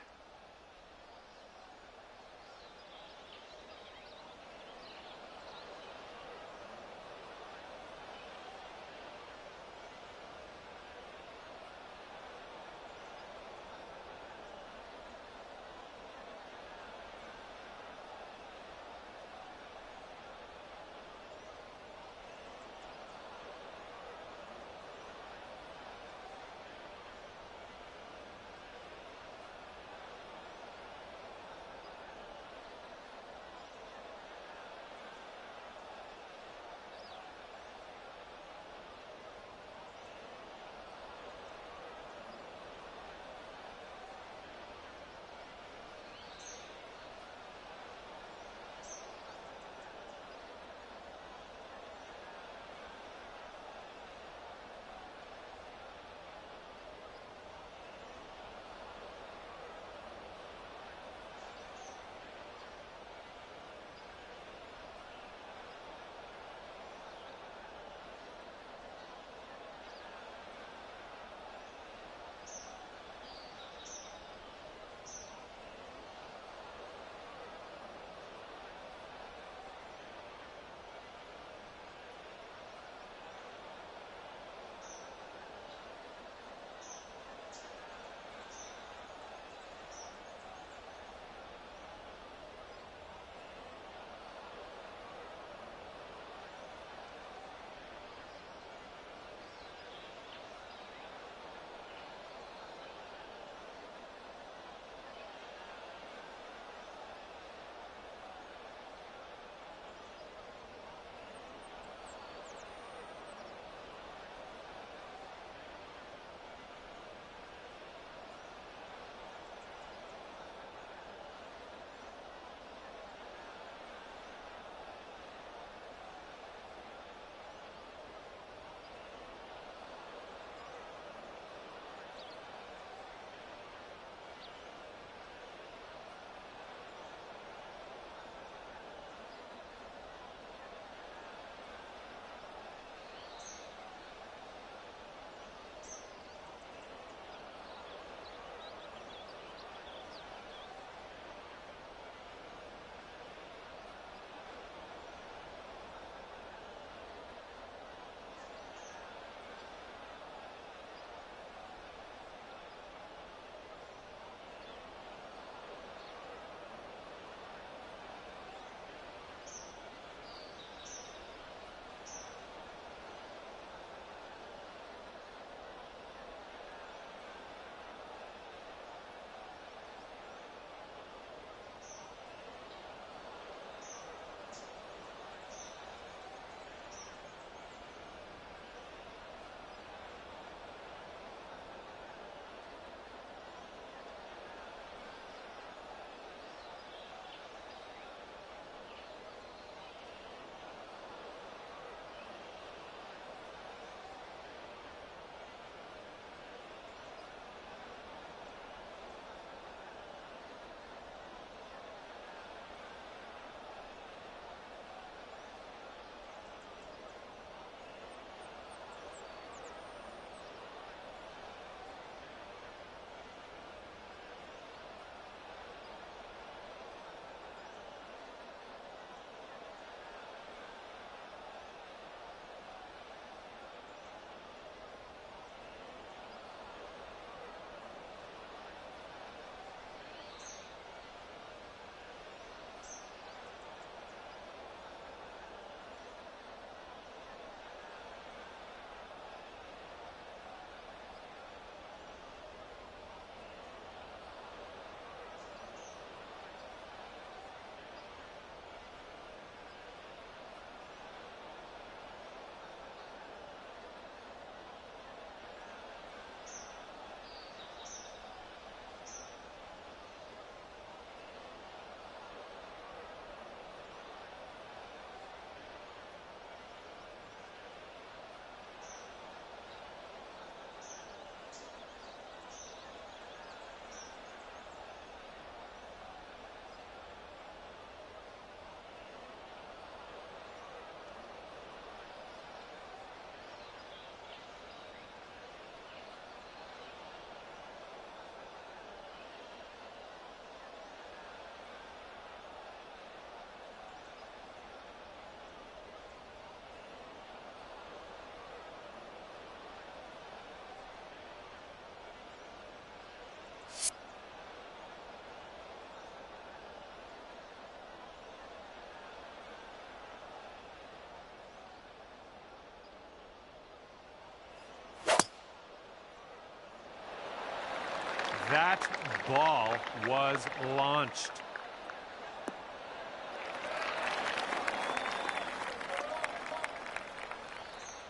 That ball was launched.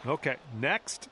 Okay, next.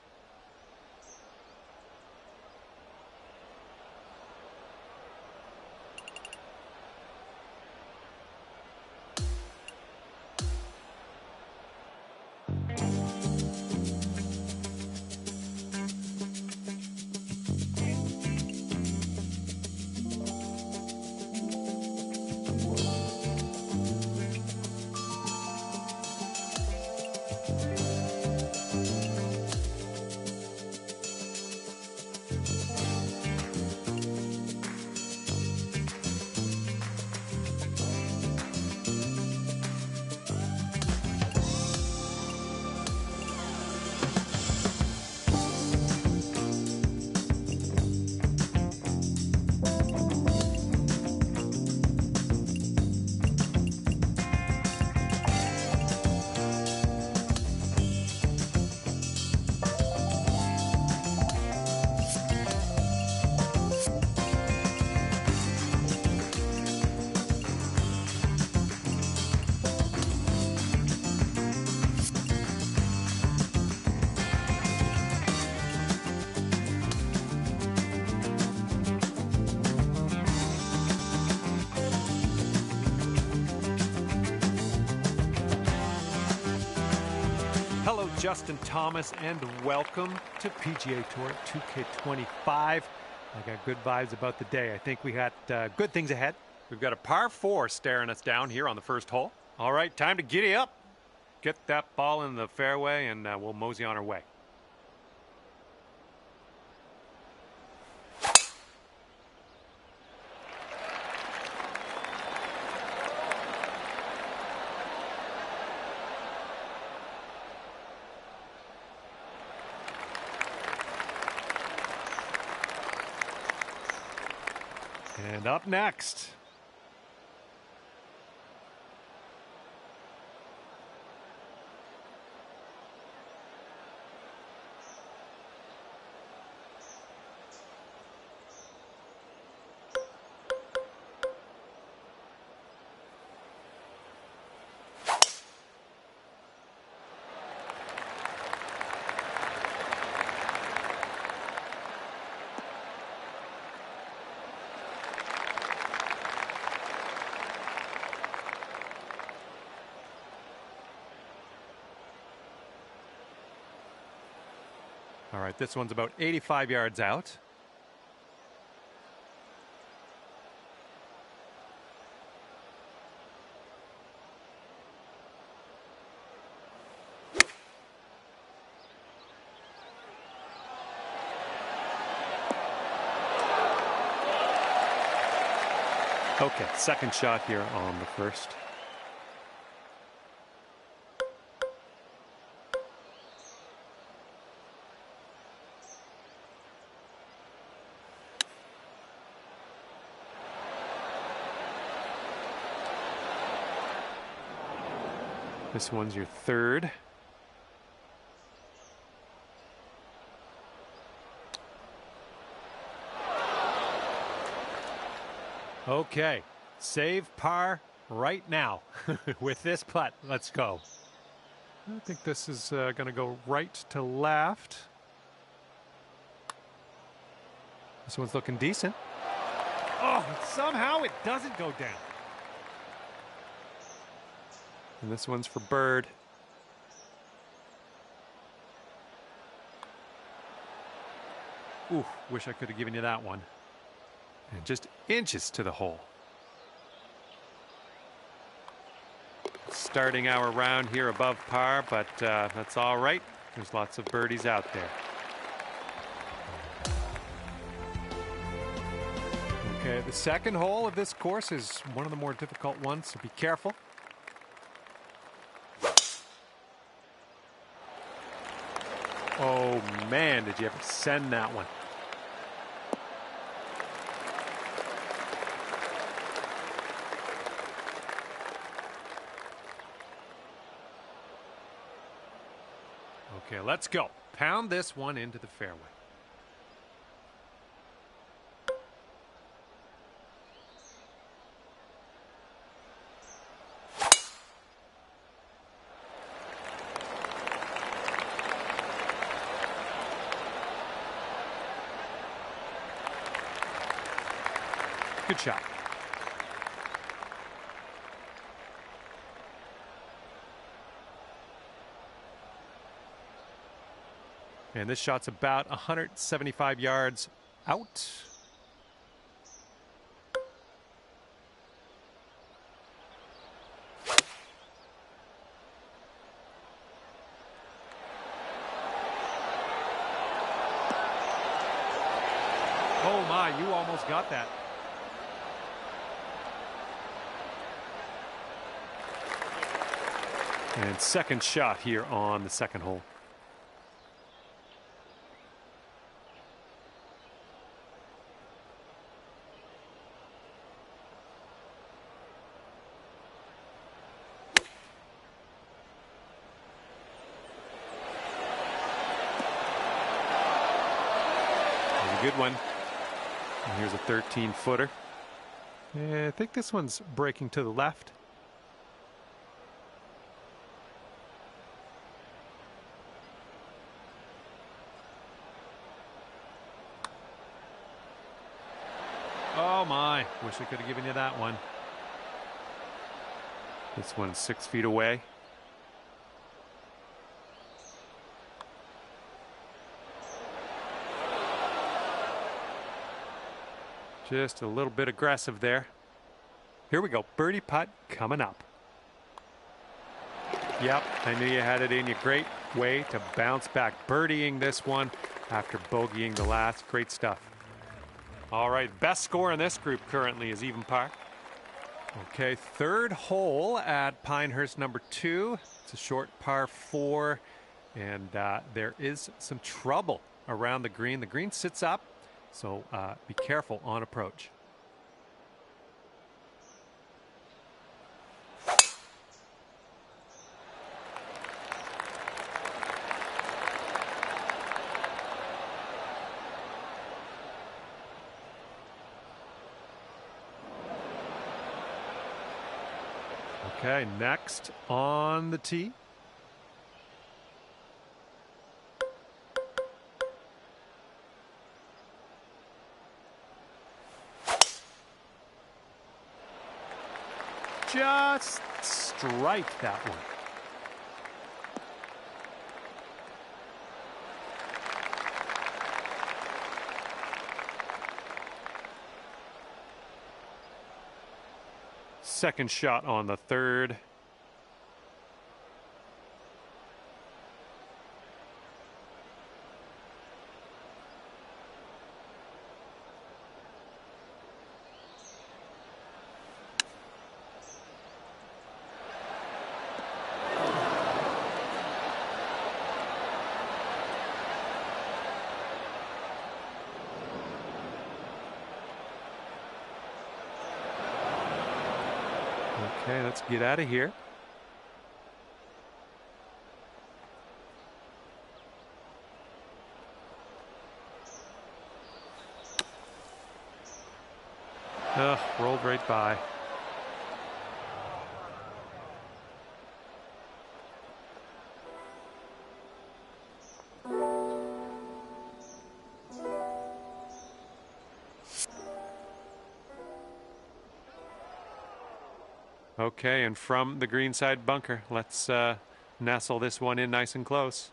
Hello, Justin Thomas, and welcome to PGA Tour 2K25. I got good vibes about the day. I think we got good things ahead. We've got a par 4 staring us down here on the first hole. All right, time to giddy up. Get that ball in the fairway, and we'll mosey on our way. And up next. All right, this one's about 85 yards out. Okay, second shot here on the first. This one's your third. Okay, save par right now with this putt. Let's go. I think this is going to go right to left. This one's looking decent. Oh, somehow it doesn't go down. And this one's for bird. Ooh, wish I could have given you that one. And just inches to the hole. Starting our round here above par, but that's all right. There's lots of birdies out there. Okay, the second hole of this course is one of the more difficult ones, so be careful. Oh man, did you ever send that one? Okay, let's go. Pound this one into the fairway. Good shot. And this shot's about 175 yards out. Oh my, you almost got that. And second shot here on the second hole. There's a good one. And here's a 13-footer. I think this one's breaking to the left. Oh my, wish I could have given you that one. This one's 6 feet away. Just a little bit aggressive there. Here we go, birdie putt coming up. Yep, I knew you had it in you. Great way to bounce back. Birdieing this one after bogeying the last. Great stuff. All right, best score in this group currently is even par. Okay, third hole at Pinehurst number 2. It's a short par 4, and there is some trouble around the green. The green sits up, so be careful on approach. Okay, next on the tee. Just strike that one. Second shot on the third. Okay, let's get out of here. Rolled right by. Okay, and from the greenside bunker, let's nestle this one in nice and close.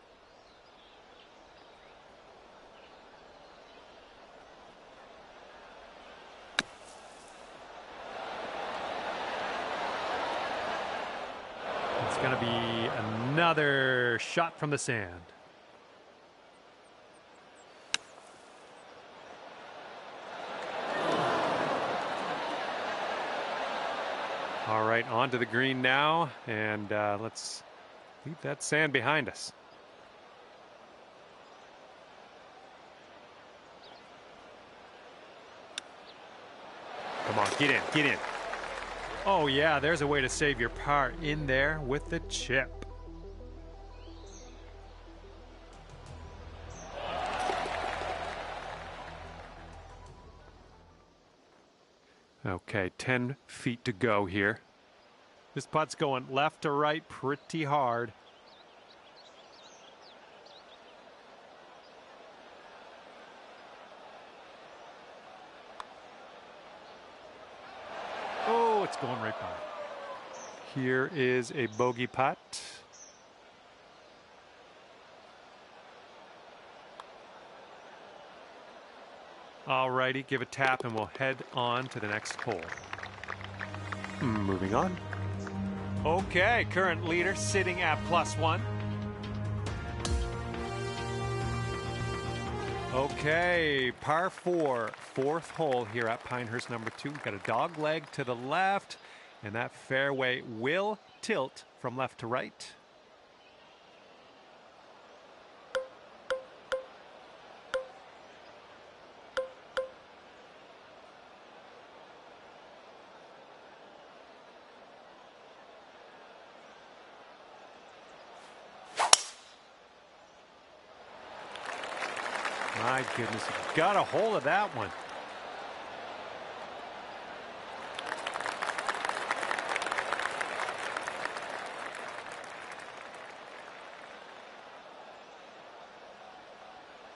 It's going to be another shot from the sand. All right, onto the green now, and let's leave that sand behind us. Come on, get in, get in. Oh yeah, there's a way to save your par in there with the chip. Okay, 10 feet to go here. This putt's going left to right pretty hard. going right by. Here is a bogey putt. All righty, give a tap and we'll head on to the next hole. Moving on. Okay, current leader sitting at +1. Okay, par 4, fourth hole here at Pinehurst number 2. We've got a dog leg to the left, and that fairway will tilt from left to right. My goodness, you got a hold of that one.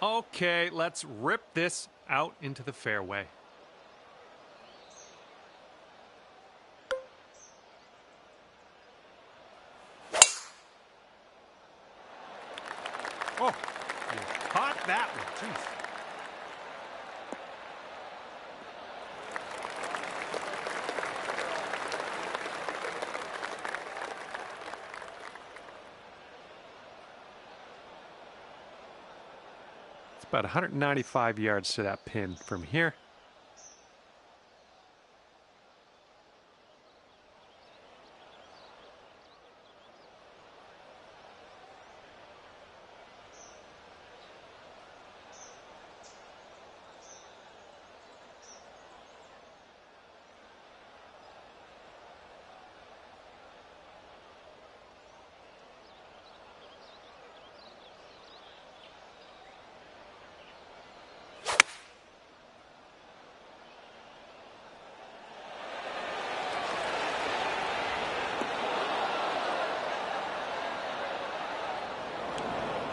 Okay, let's rip this out into the fairway. Oh, you caught that one. Jeez. It's about 195 yards to that pin from here.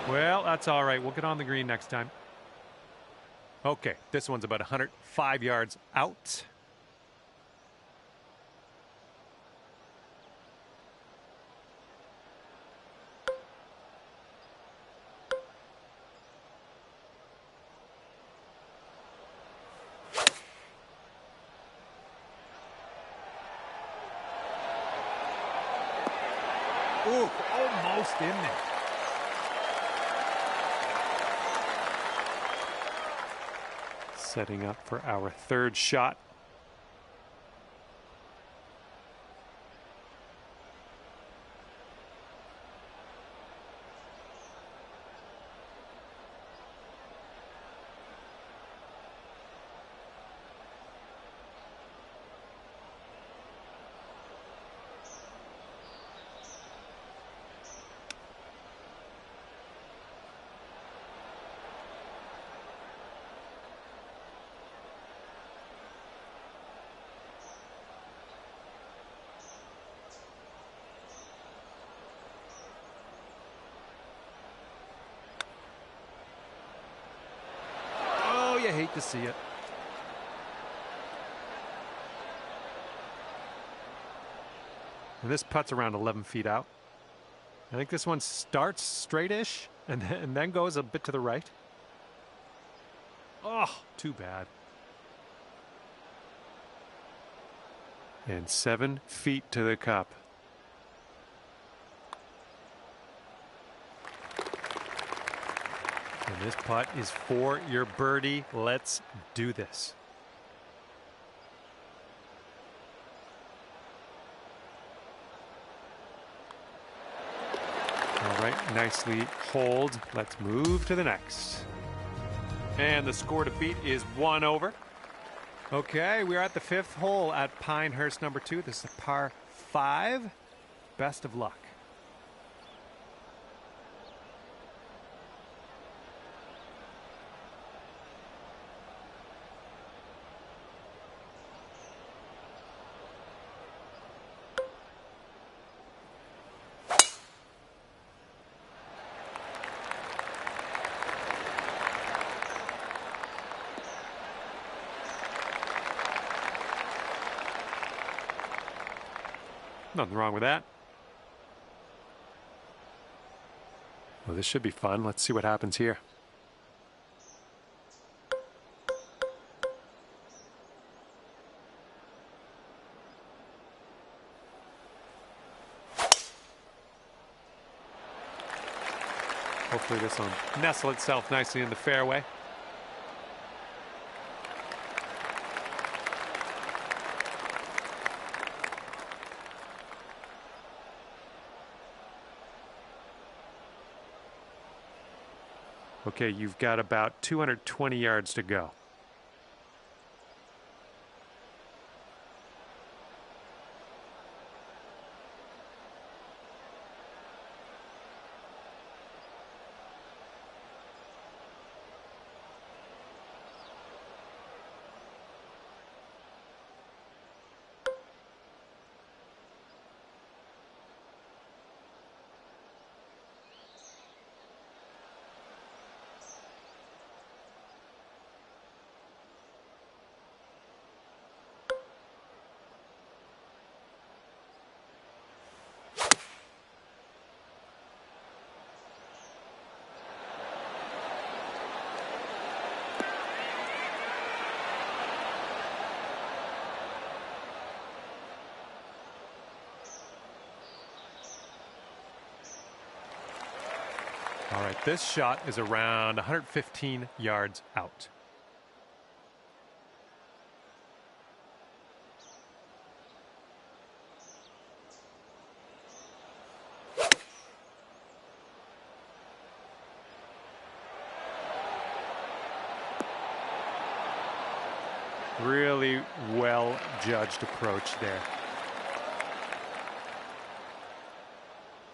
Well, that's all right. We'll get on the green next time. Okay, this one's about 105 yards out. Ooh, almost in there. Setting up for our third shot. You hate to see it. And this putt's around 11 feet out. I think this one starts straight-ish and then goes a bit to the right. Oh, too bad. And 7 feet to the cup. And this putt is for your birdie. Let's do this. All right, nicely hold. Let's move to the next. And the score to beat is 1 over. Okay, we're at the 5th hole at Pinehurst number 2. This is a par 5. Best of luck. Nothing wrong with that. Well, this should be fun. Let's see what happens here. Hopefully this will nestle itself nicely in the fairway. Okay, you've got about 220 yards to go. All right, this shot is around 115 yards out. Really well judged approach there.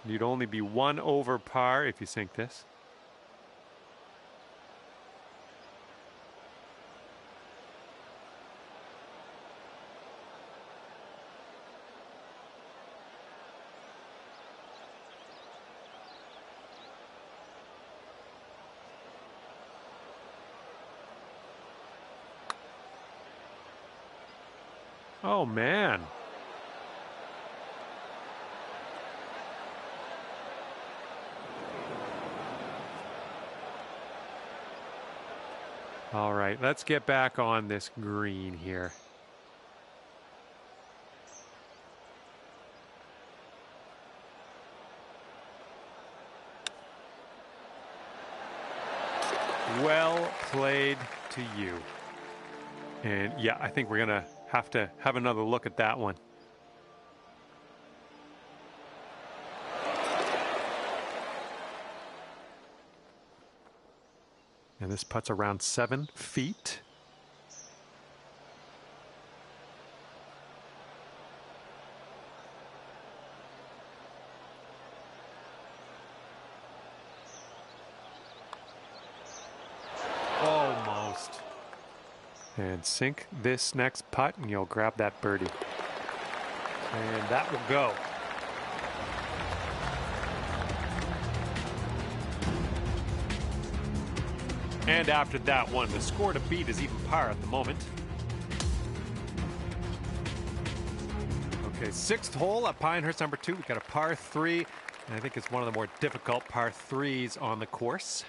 You'd only be one over par if you sink this. Oh, man. All right, let's get back on this green here. Well played to you. And yeah, I think we're going to have another look at that one. And this putt's around 7 feet. Almost. And sink this next putt and you'll grab that birdie. And that will go. And after that one, the score to beat is even par at the moment. Okay, 6th hole at Pinehurst number 2. We've got a par 3, and I think it's one of the more difficult par 3s on the course.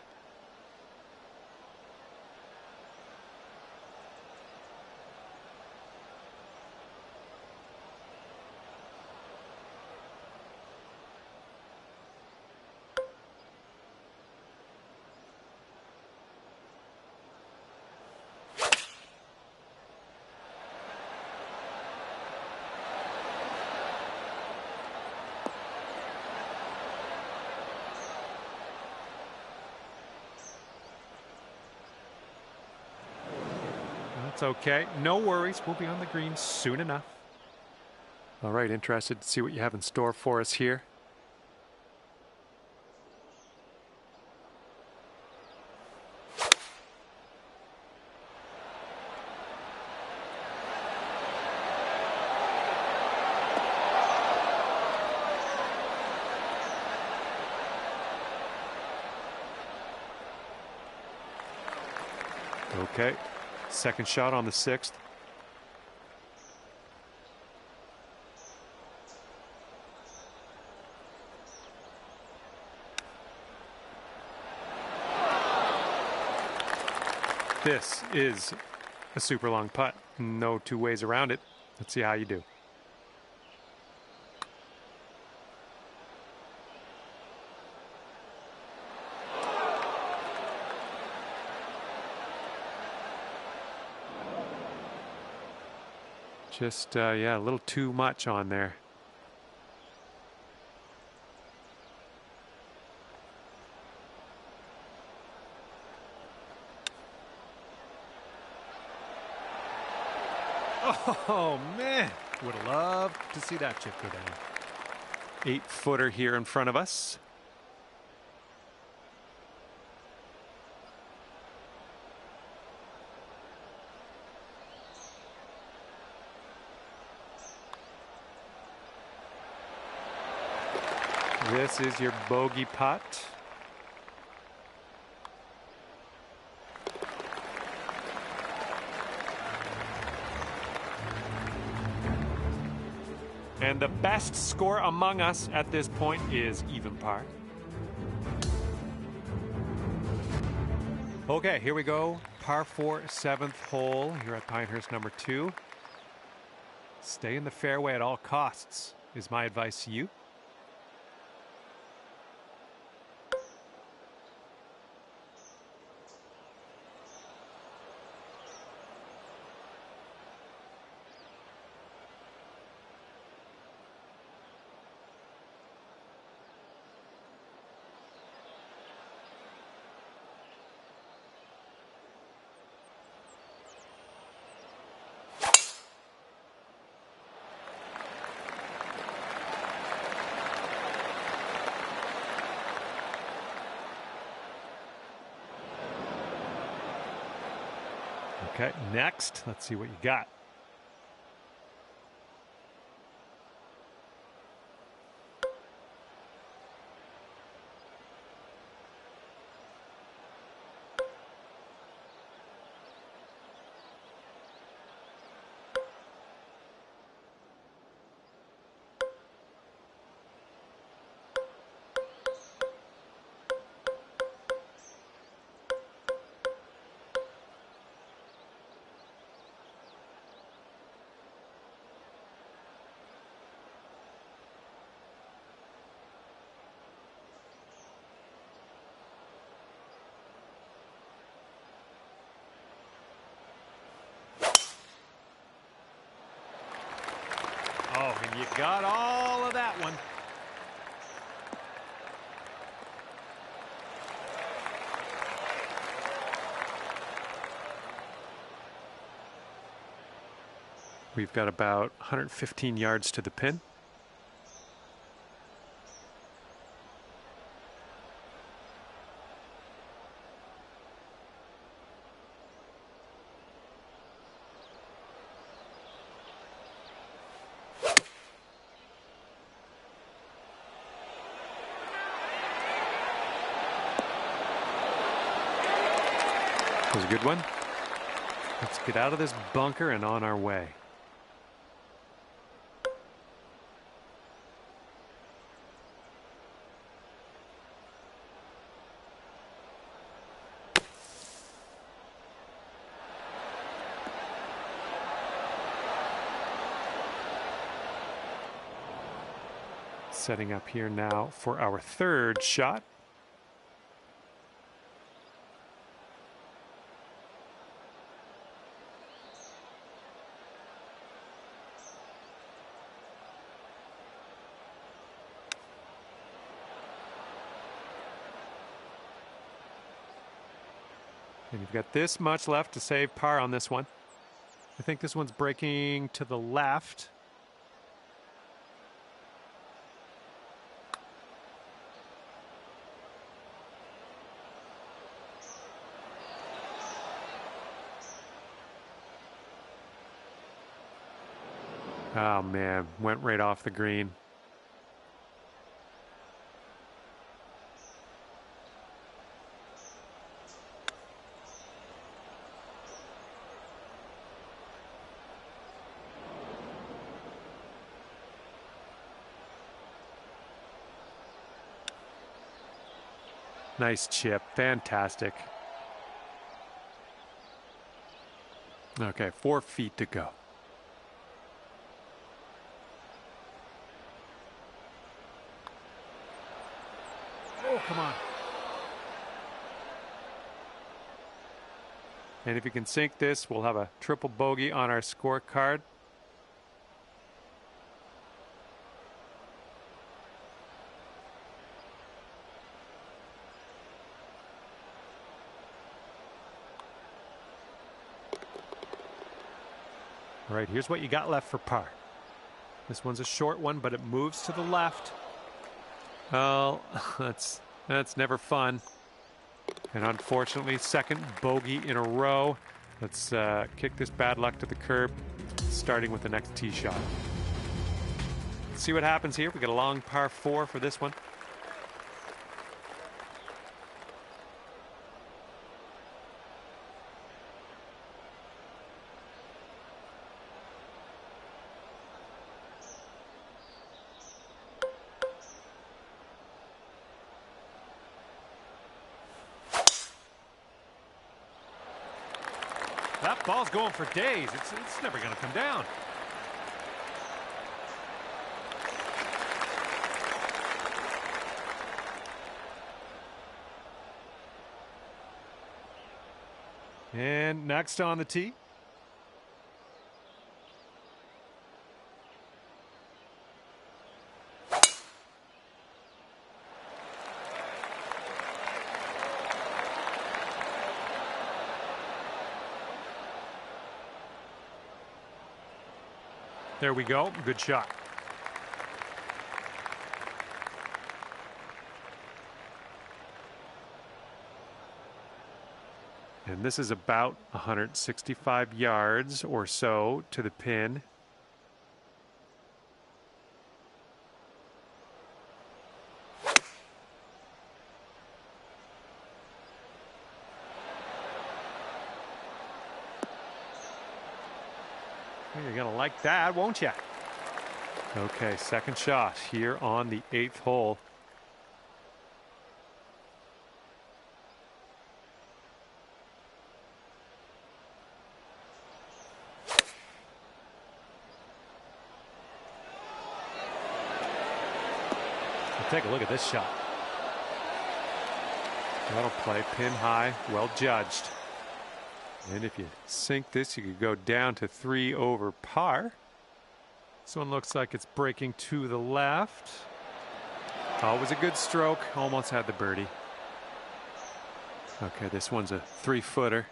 That's okay. No worries. We'll be on the green soon enough. All right, interested to see what you have in store for us here. Okay. Second shot on the 6th. This is a super long putt. No two ways around it. Let's see how you do. Just, yeah, a little too much on there. Oh, man. Would have loved to see that chip go down. 8-footer here in front of us. This is your bogey putt. And the best score among us at this point is even par. Okay, here we go. Par 4, 7th hole here at Pinehurst number 2. Stay in the fairway at all costs is my advice to you. Okay, next, let's see what you got. Oh, and you got all of that one. We've got about 115 yards to the pin. That was a good one. Let's get out of this bunker and on our way. Setting up here now for our third shot. And you've got this much left to save par on this one. I think this one's breaking to the left. Oh man, went right off the green. Nice chip, fantastic. Okay, 4 feet to go. Oh, come on. And if you can sink this, we'll have a triple bogey on our scorecard. All right, here's what you got left for par. This one's a short one, but it moves to the left. Well, that's never fun. And unfortunately, second bogey in a row. Let's kick this bad luck to the curb, starting with the next tee shot. Let's see what happens here. We got a long par 4 for this one. That ball's going for days. It's never going to come down. And next on the tee. There we go. Good shot. And this is about 165 yards or so to the pin. You're going to like that, won't you? Okay, second shot here on the 8th hole. Take a look at this shot. That'll play pin high, well judged. And if you sink this, you could go down to 3 over par. This one looks like it's breaking to the left. Always a good stroke. Almost had the birdie. Okay, this one's a 3-footer.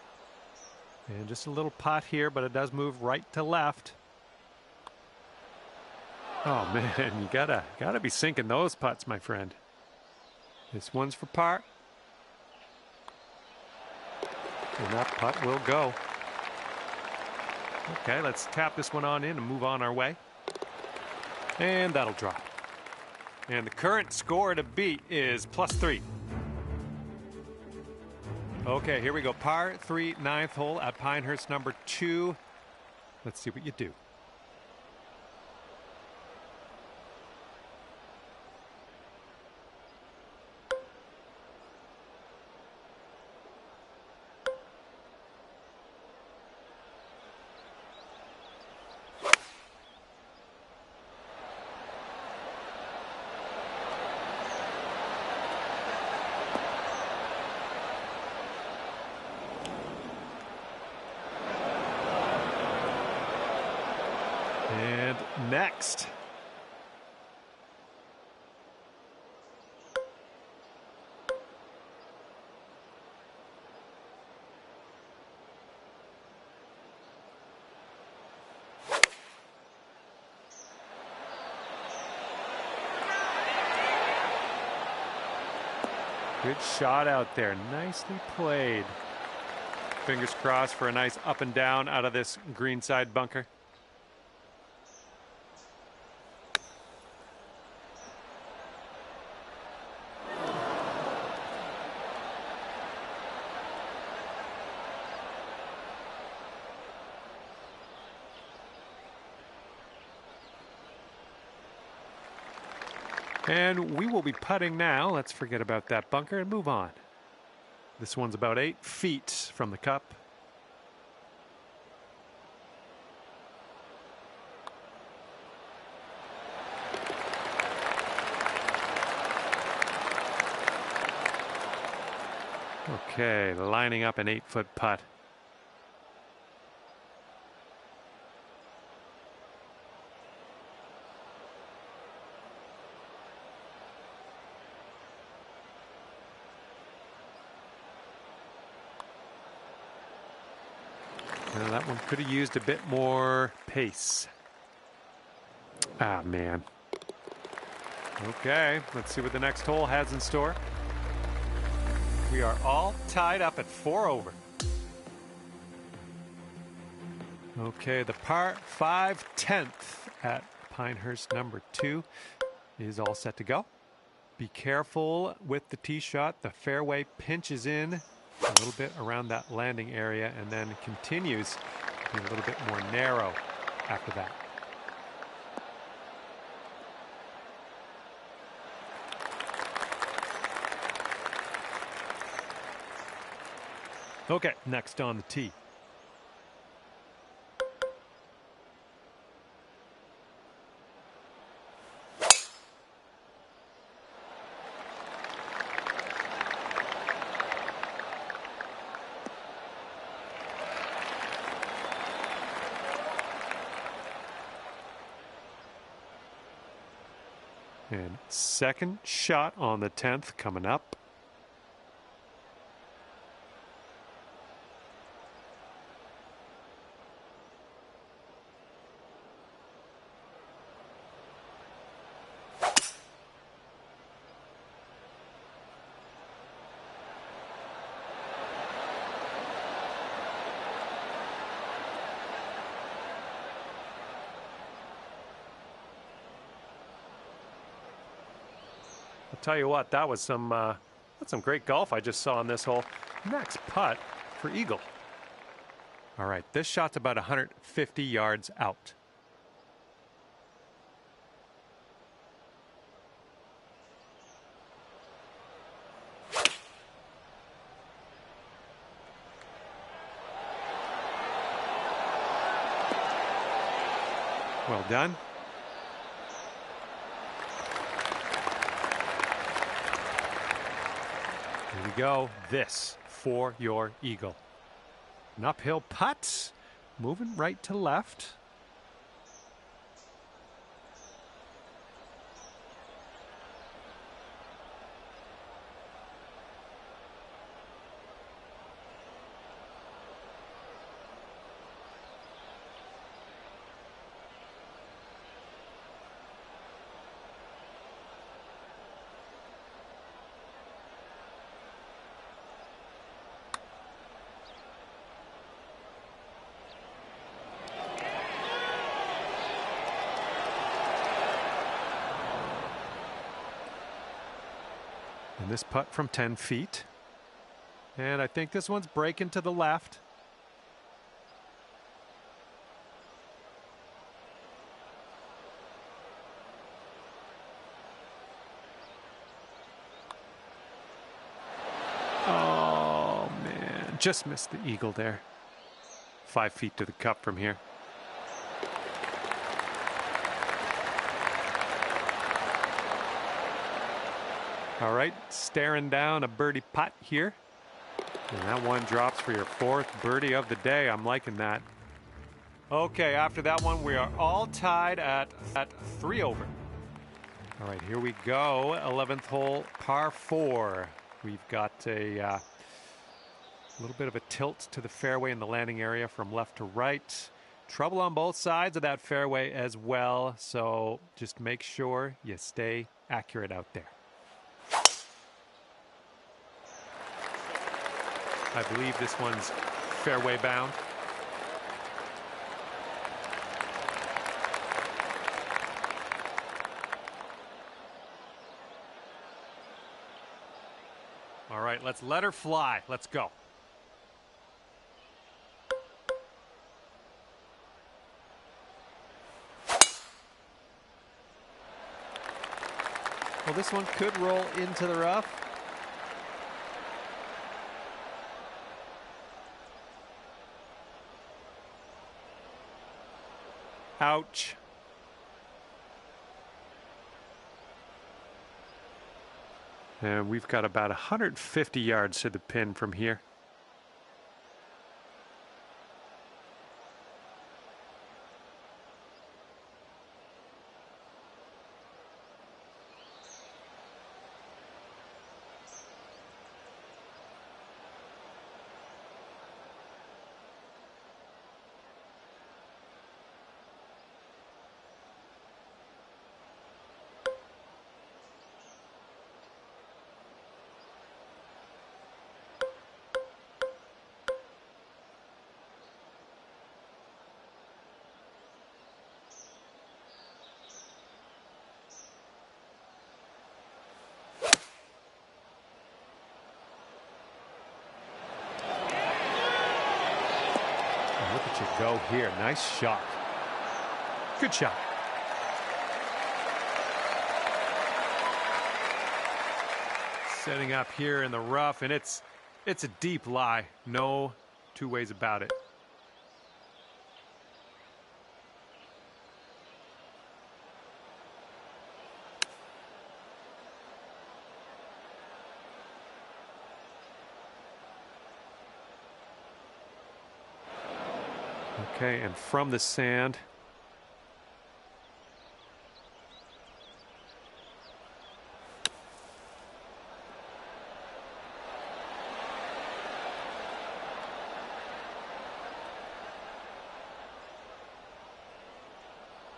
And just a little pot here, but it does move right to left. Oh man, you gotta be sinking those putts, my friend. This one's for par. And that putt will go. Okay, let's tap this one on in and move on our way. And that'll drop. And the current score to beat is +3. Okay, here we go. Par 3, 9th hole at Pinehurst number 2. Let's see what you do. And next. Good shot out there. Nicely played. Fingers crossed for a nice up and down out of this greenside bunker. And we will be putting now. Let's forget about that bunker and move on. This one's about 8 feet from the cup. Okay, lining up an 8-foot putt. Now that one could have used a bit more pace. Ah, man. Okay, let's see what the next hole has in store. We are all tied up at 4 over. Okay, the par 5 10th at Pinehurst number 2 is all set to go. Be careful with the tee shot. The fairway pinches in a little bit around that landing area and then continues to be a little bit more narrow after that. Okay, next on the tee. And second shot on the 10th coming up. Tell you what, that was some great golf I just saw on this hole. Next putt for eagle. All right, this shot's about 150 yards out. Well done. Here we go. This for your eagle. An uphill putt, moving right to left. And this putt from 10 feet. And I think this one's breaking to the left. Oh, man. Just missed the eagle there. 5 feet to the cup from here. All right, staring down a birdie putt here. And that one drops for your 4th birdie of the day. I'm liking that. Okay, after that one, we are all tied at 3 over. All right, here we go. 11th hole, par 4. We've got a little bit of a tilt to the fairway in the landing area from left to right. Trouble on both sides of that fairway as well. So just make sure you stay accurate out there. I believe this one's fairway bound. All right, let's let her fly. Let's go. Well, this one could roll into the rough. Ouch. And we've got about 150 yards to the pin from here. Look at you go here. Nice shot. Good shot. Setting up here in the rough, and it's a deep lie. No two ways about it. Okay, and from the sand.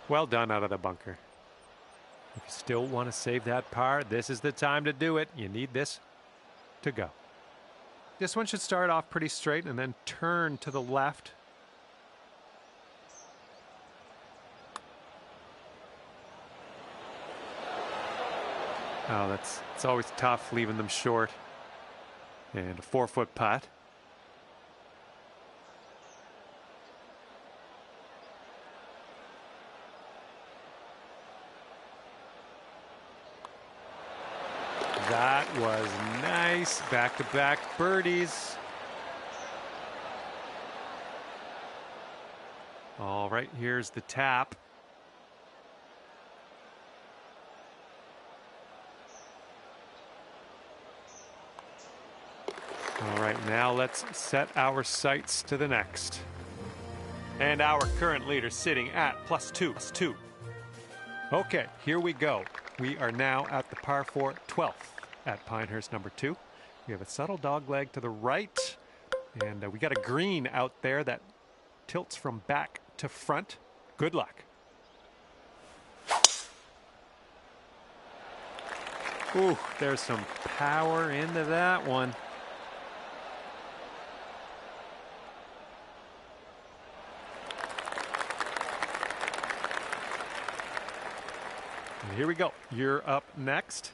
Well done out of the bunker. If you still want to save that par, this is the time to do it. You need this to go. This one should start off pretty straight and then turn to the left. Oh, it's always tough leaving them short. And a 4-foot putt. That was nice. Back-to-back birdies. All right, here's the tap. All right, now let's set our sights to the next. And our current leader sitting at +2. Okay, here we go. We are now at the par 4 12th at Pinehurst number 2. We have a subtle dog leg to the right, and we got a green out there that tilts from back to front. Good luck. Ooh, there's some power into that one. And here we go. You're up next.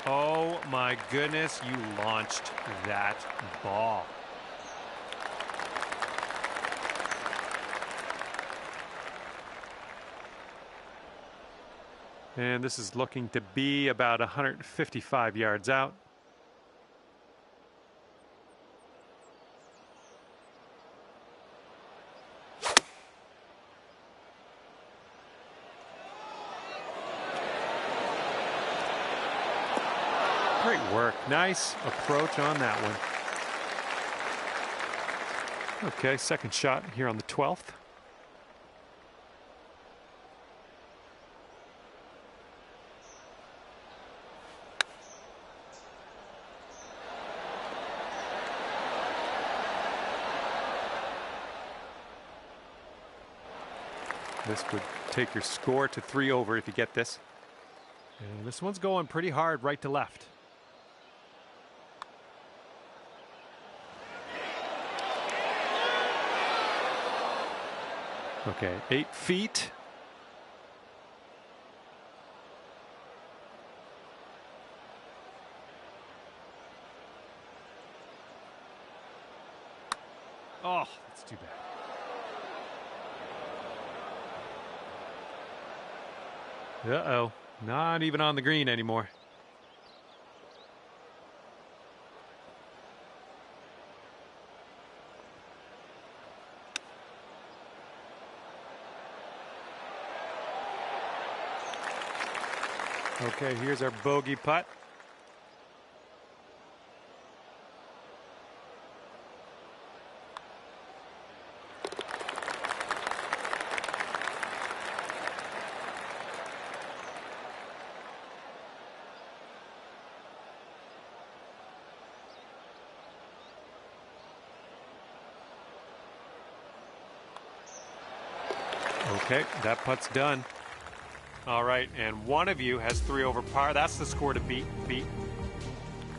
Oh my goodness, you launched that ball. And this is looking to be about 155 yards out. Great work. Nice approach on that one. Okay, second shot here on the 12th. This would take your score to 3 over if you get this. And this one's going pretty hard right to left. Okay, 8 feet. Oh, that's too bad. Uh-oh, not even on the green anymore. Okay, here's our bogey putt. Okay, that putt's done. All right, and one of you has 3 over par. That's the score to beat.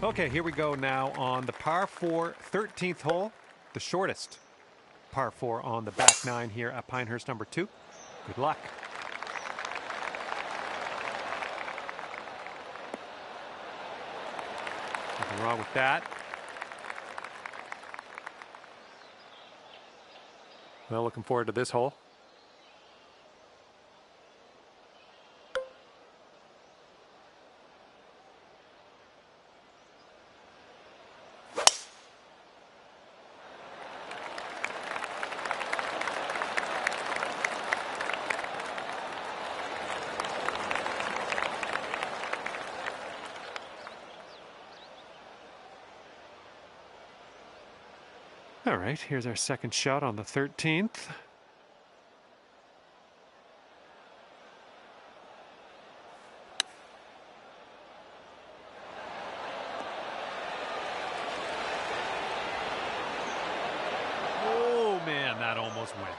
Okay, here we go now on the par 4 13th hole, the shortest par 4 on the back 9 here at Pinehurst number 2. Good luck. Nothing wrong with that. Well, looking forward to this hole. All right, here's our second shot on the 13th. Oh, man, that almost went.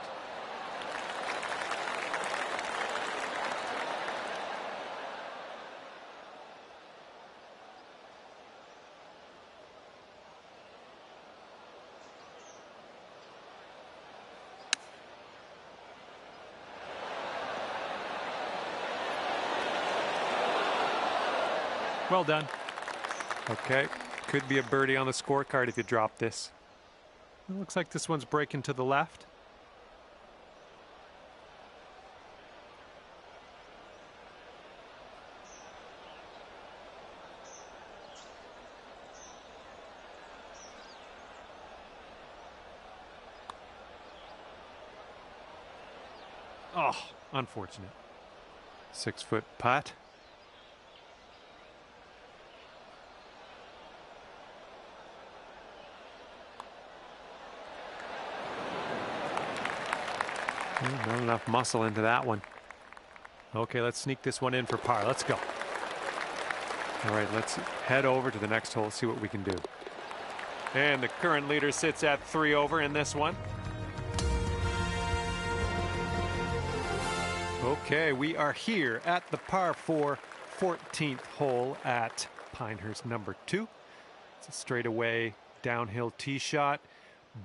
Well done. Okay, could be a birdie on the scorecard if you drop this. It looks like this one's breaking to the left. Oh, unfortunate. 6-foot putt. Not enough muscle into that one. Okay, let's sneak this one in for par. Let's go. All right, let's head over to the next hole, see what we can do. And the current leader sits at 3 over in this one. Okay, we are here at the par 4 14th hole at Pinehurst number 2. It's a straightaway downhill tee shot.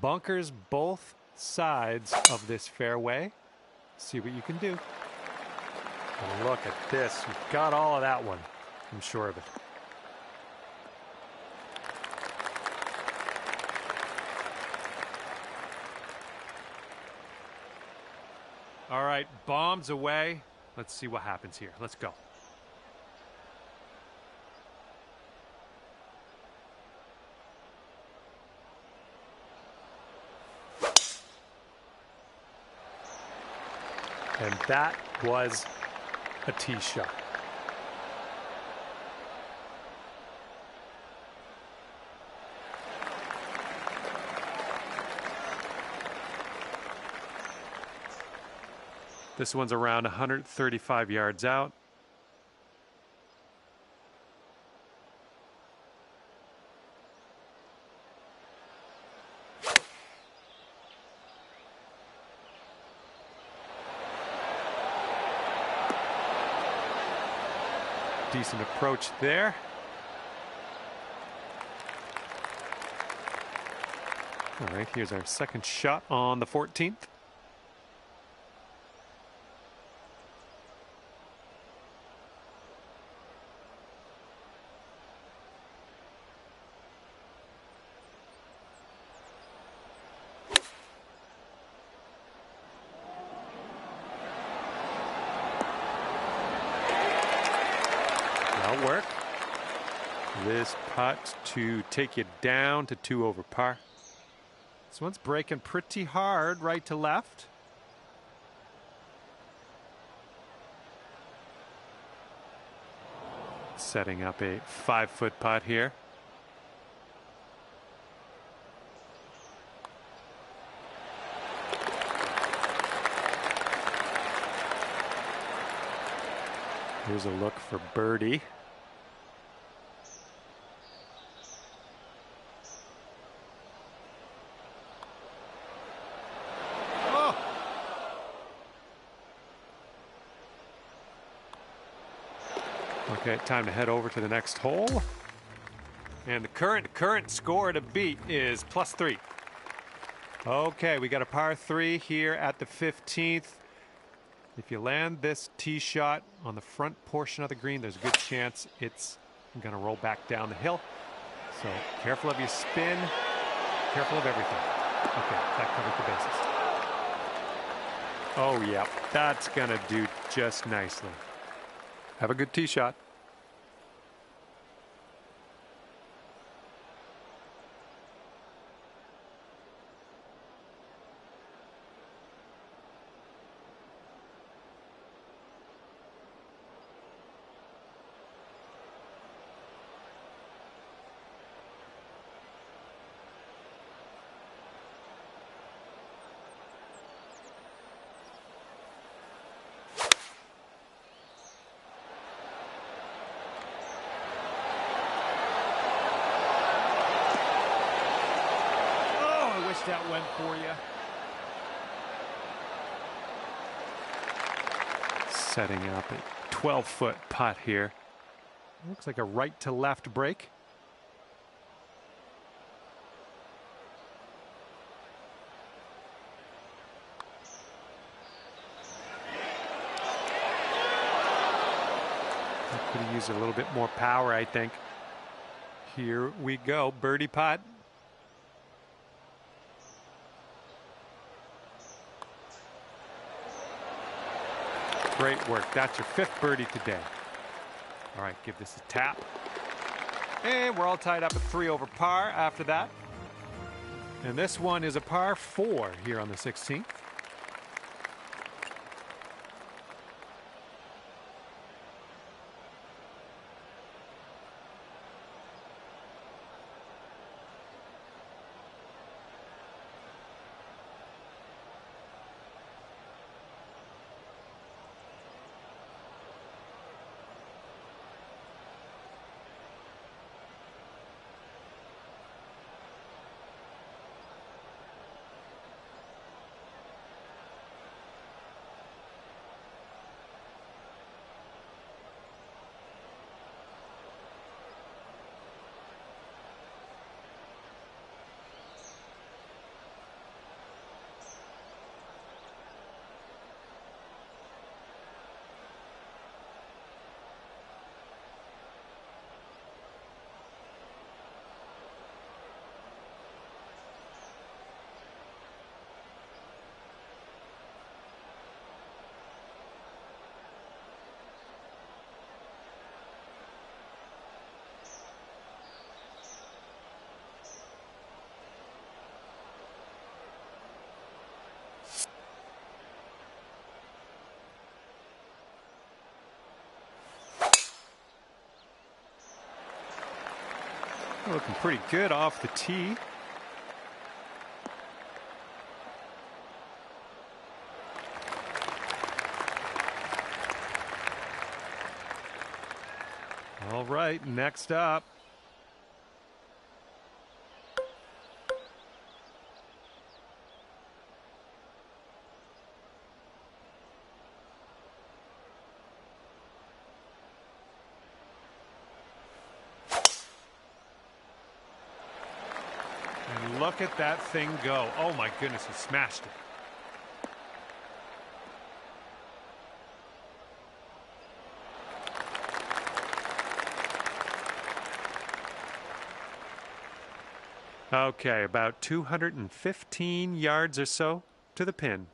Bunkers both sides of this fairway. See what you can do. And look at this. You've got all of that one. I'm sure of it. All right, bombs away. Let's see what happens here. Let's go. And that was a tee shot. This one's around 135 yards out. Decent approach there. All right, here's our second shot on the 14th. That'll work. This putt to take you down to 2 over par. This one's breaking pretty hard right to left. Setting up a 5-foot putt here. Here's a look for birdie. Oh. Okay, time to head over to the next hole. And the current score to beat is +3. Okay, we got a par 3 here at the 15th. If you land this tee shot on the front portion of the green, there's a good chance it's going to roll back down the hill. So careful of your spin, careful of everything. Okay, that covered the bases. Oh, yeah, that's going to do just nicely. Have a good tee shot. That went for you. Setting up a 12-foot putt here. Looks like a right to left break. Could have used a little bit more power, I think. Here we go, birdie putt. Great work. That's your 5th birdie today. All right, give this a tap. And we're all tied up at 3 over par after that. And this one is a par 4 here on the 16th. Looking pretty good off the tee. All right, next up. And look at that thing go. Oh my goodness, he smashed it. Okay, about 215 yards or so to the pin.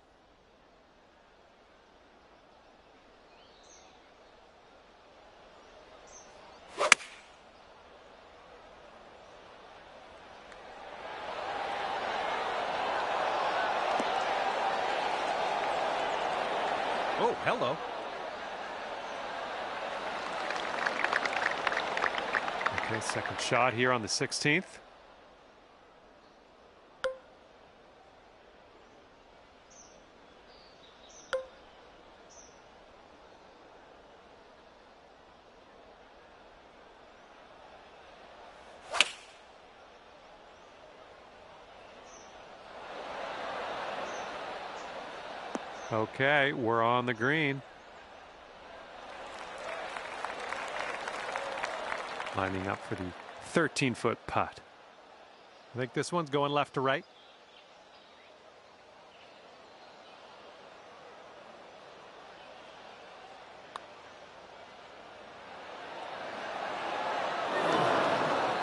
Oh, hello. Okay, second shot here on the 16th. Okay, we're on the green. Lining up for the 13-foot putt. I think this one's going left to right.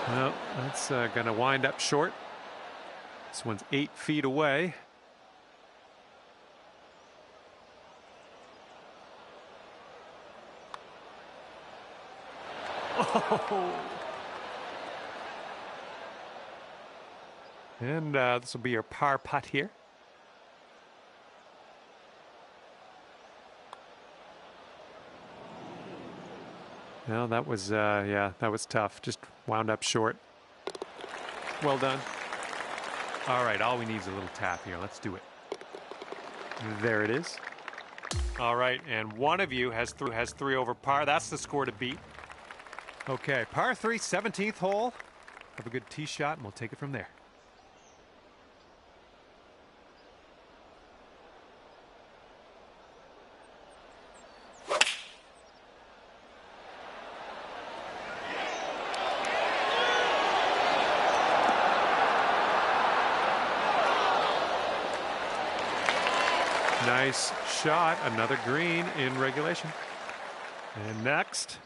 No, that's going to wind up short. This one's 8 feet away. Oh. And this will be your par putt here. Well, that was, yeah, that was tough. Just wound up short. Well done. All right, all we need is a little tap here. Let's do it. There it is. All right, and one of you has 3 over par. That's the score to beat. Okay, par 3, 17th hole. Have a good tee shot, and we'll take it from there. Nice shot. Another green in regulation. And next.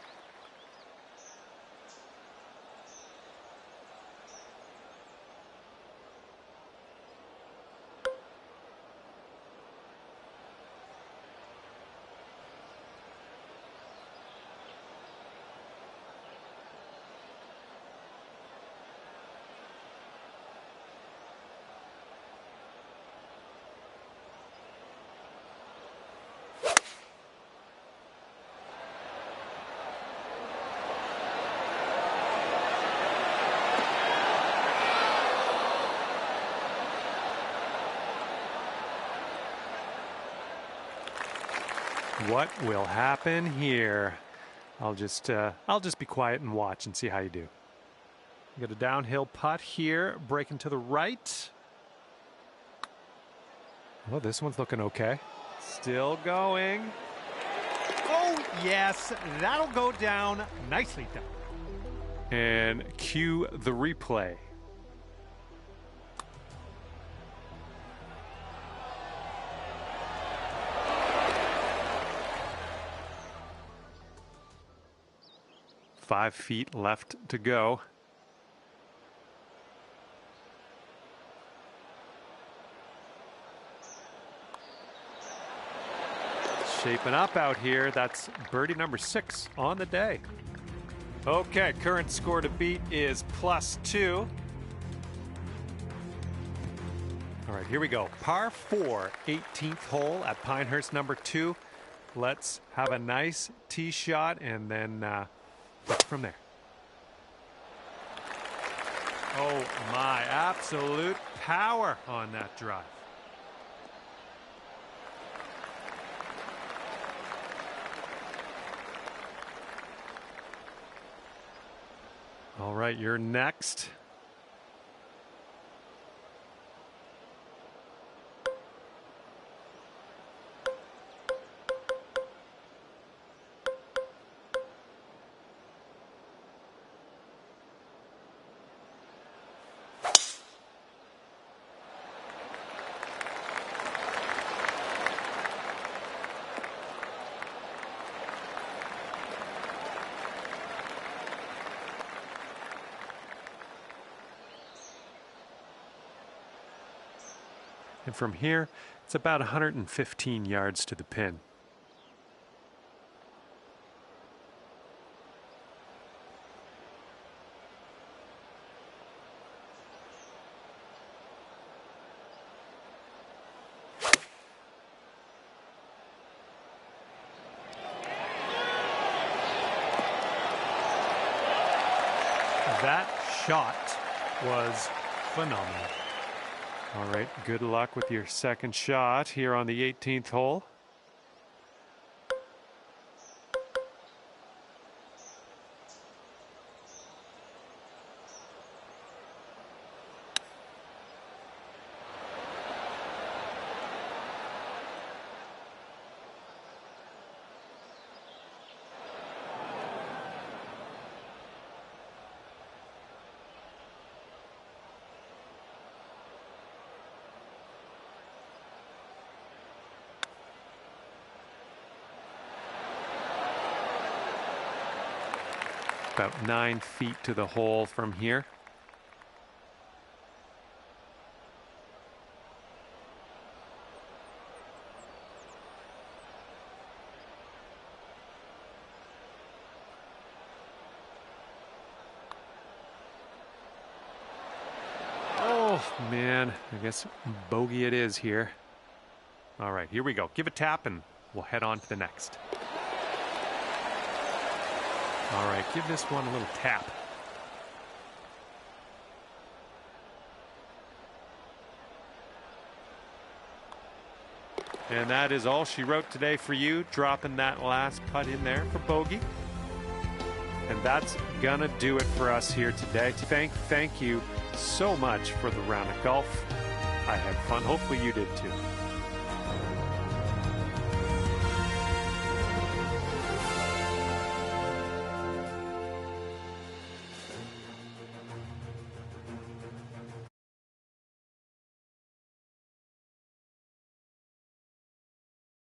What will happen here? I'll just be quiet and watch and see how you do. You got a downhill putt here, breaking to the right. Well, this one's looking okay. Still going. Oh, yes, that'll go down. Nicely done. And cue the replay. Five feet left to go. Shaping up out here. That's birdie number 6 on the day. Okay, current score to beat is +2. All right, here we go. Par 4, 18th hole at Pinehurst number 2. Let's have a nice tee shot and then from there. Oh my, absolute power on that drive. All right, you're next. And from here, it's about 115 yards to the pin. That shot was phenomenal. All right, good luck with your second shot here on the 18th hole. About 9 feet to the hole from here. Oh, man, I guess bogey it is here. All right, here we go. Give a tap and we'll head on to the next. All right, give this one a little tap. And that is all she wrote today for you, dropping that last putt in there for bogey. And that's gonna do it for us here today. Thank you so much for the round of golf. I had fun. Hopefully you did too.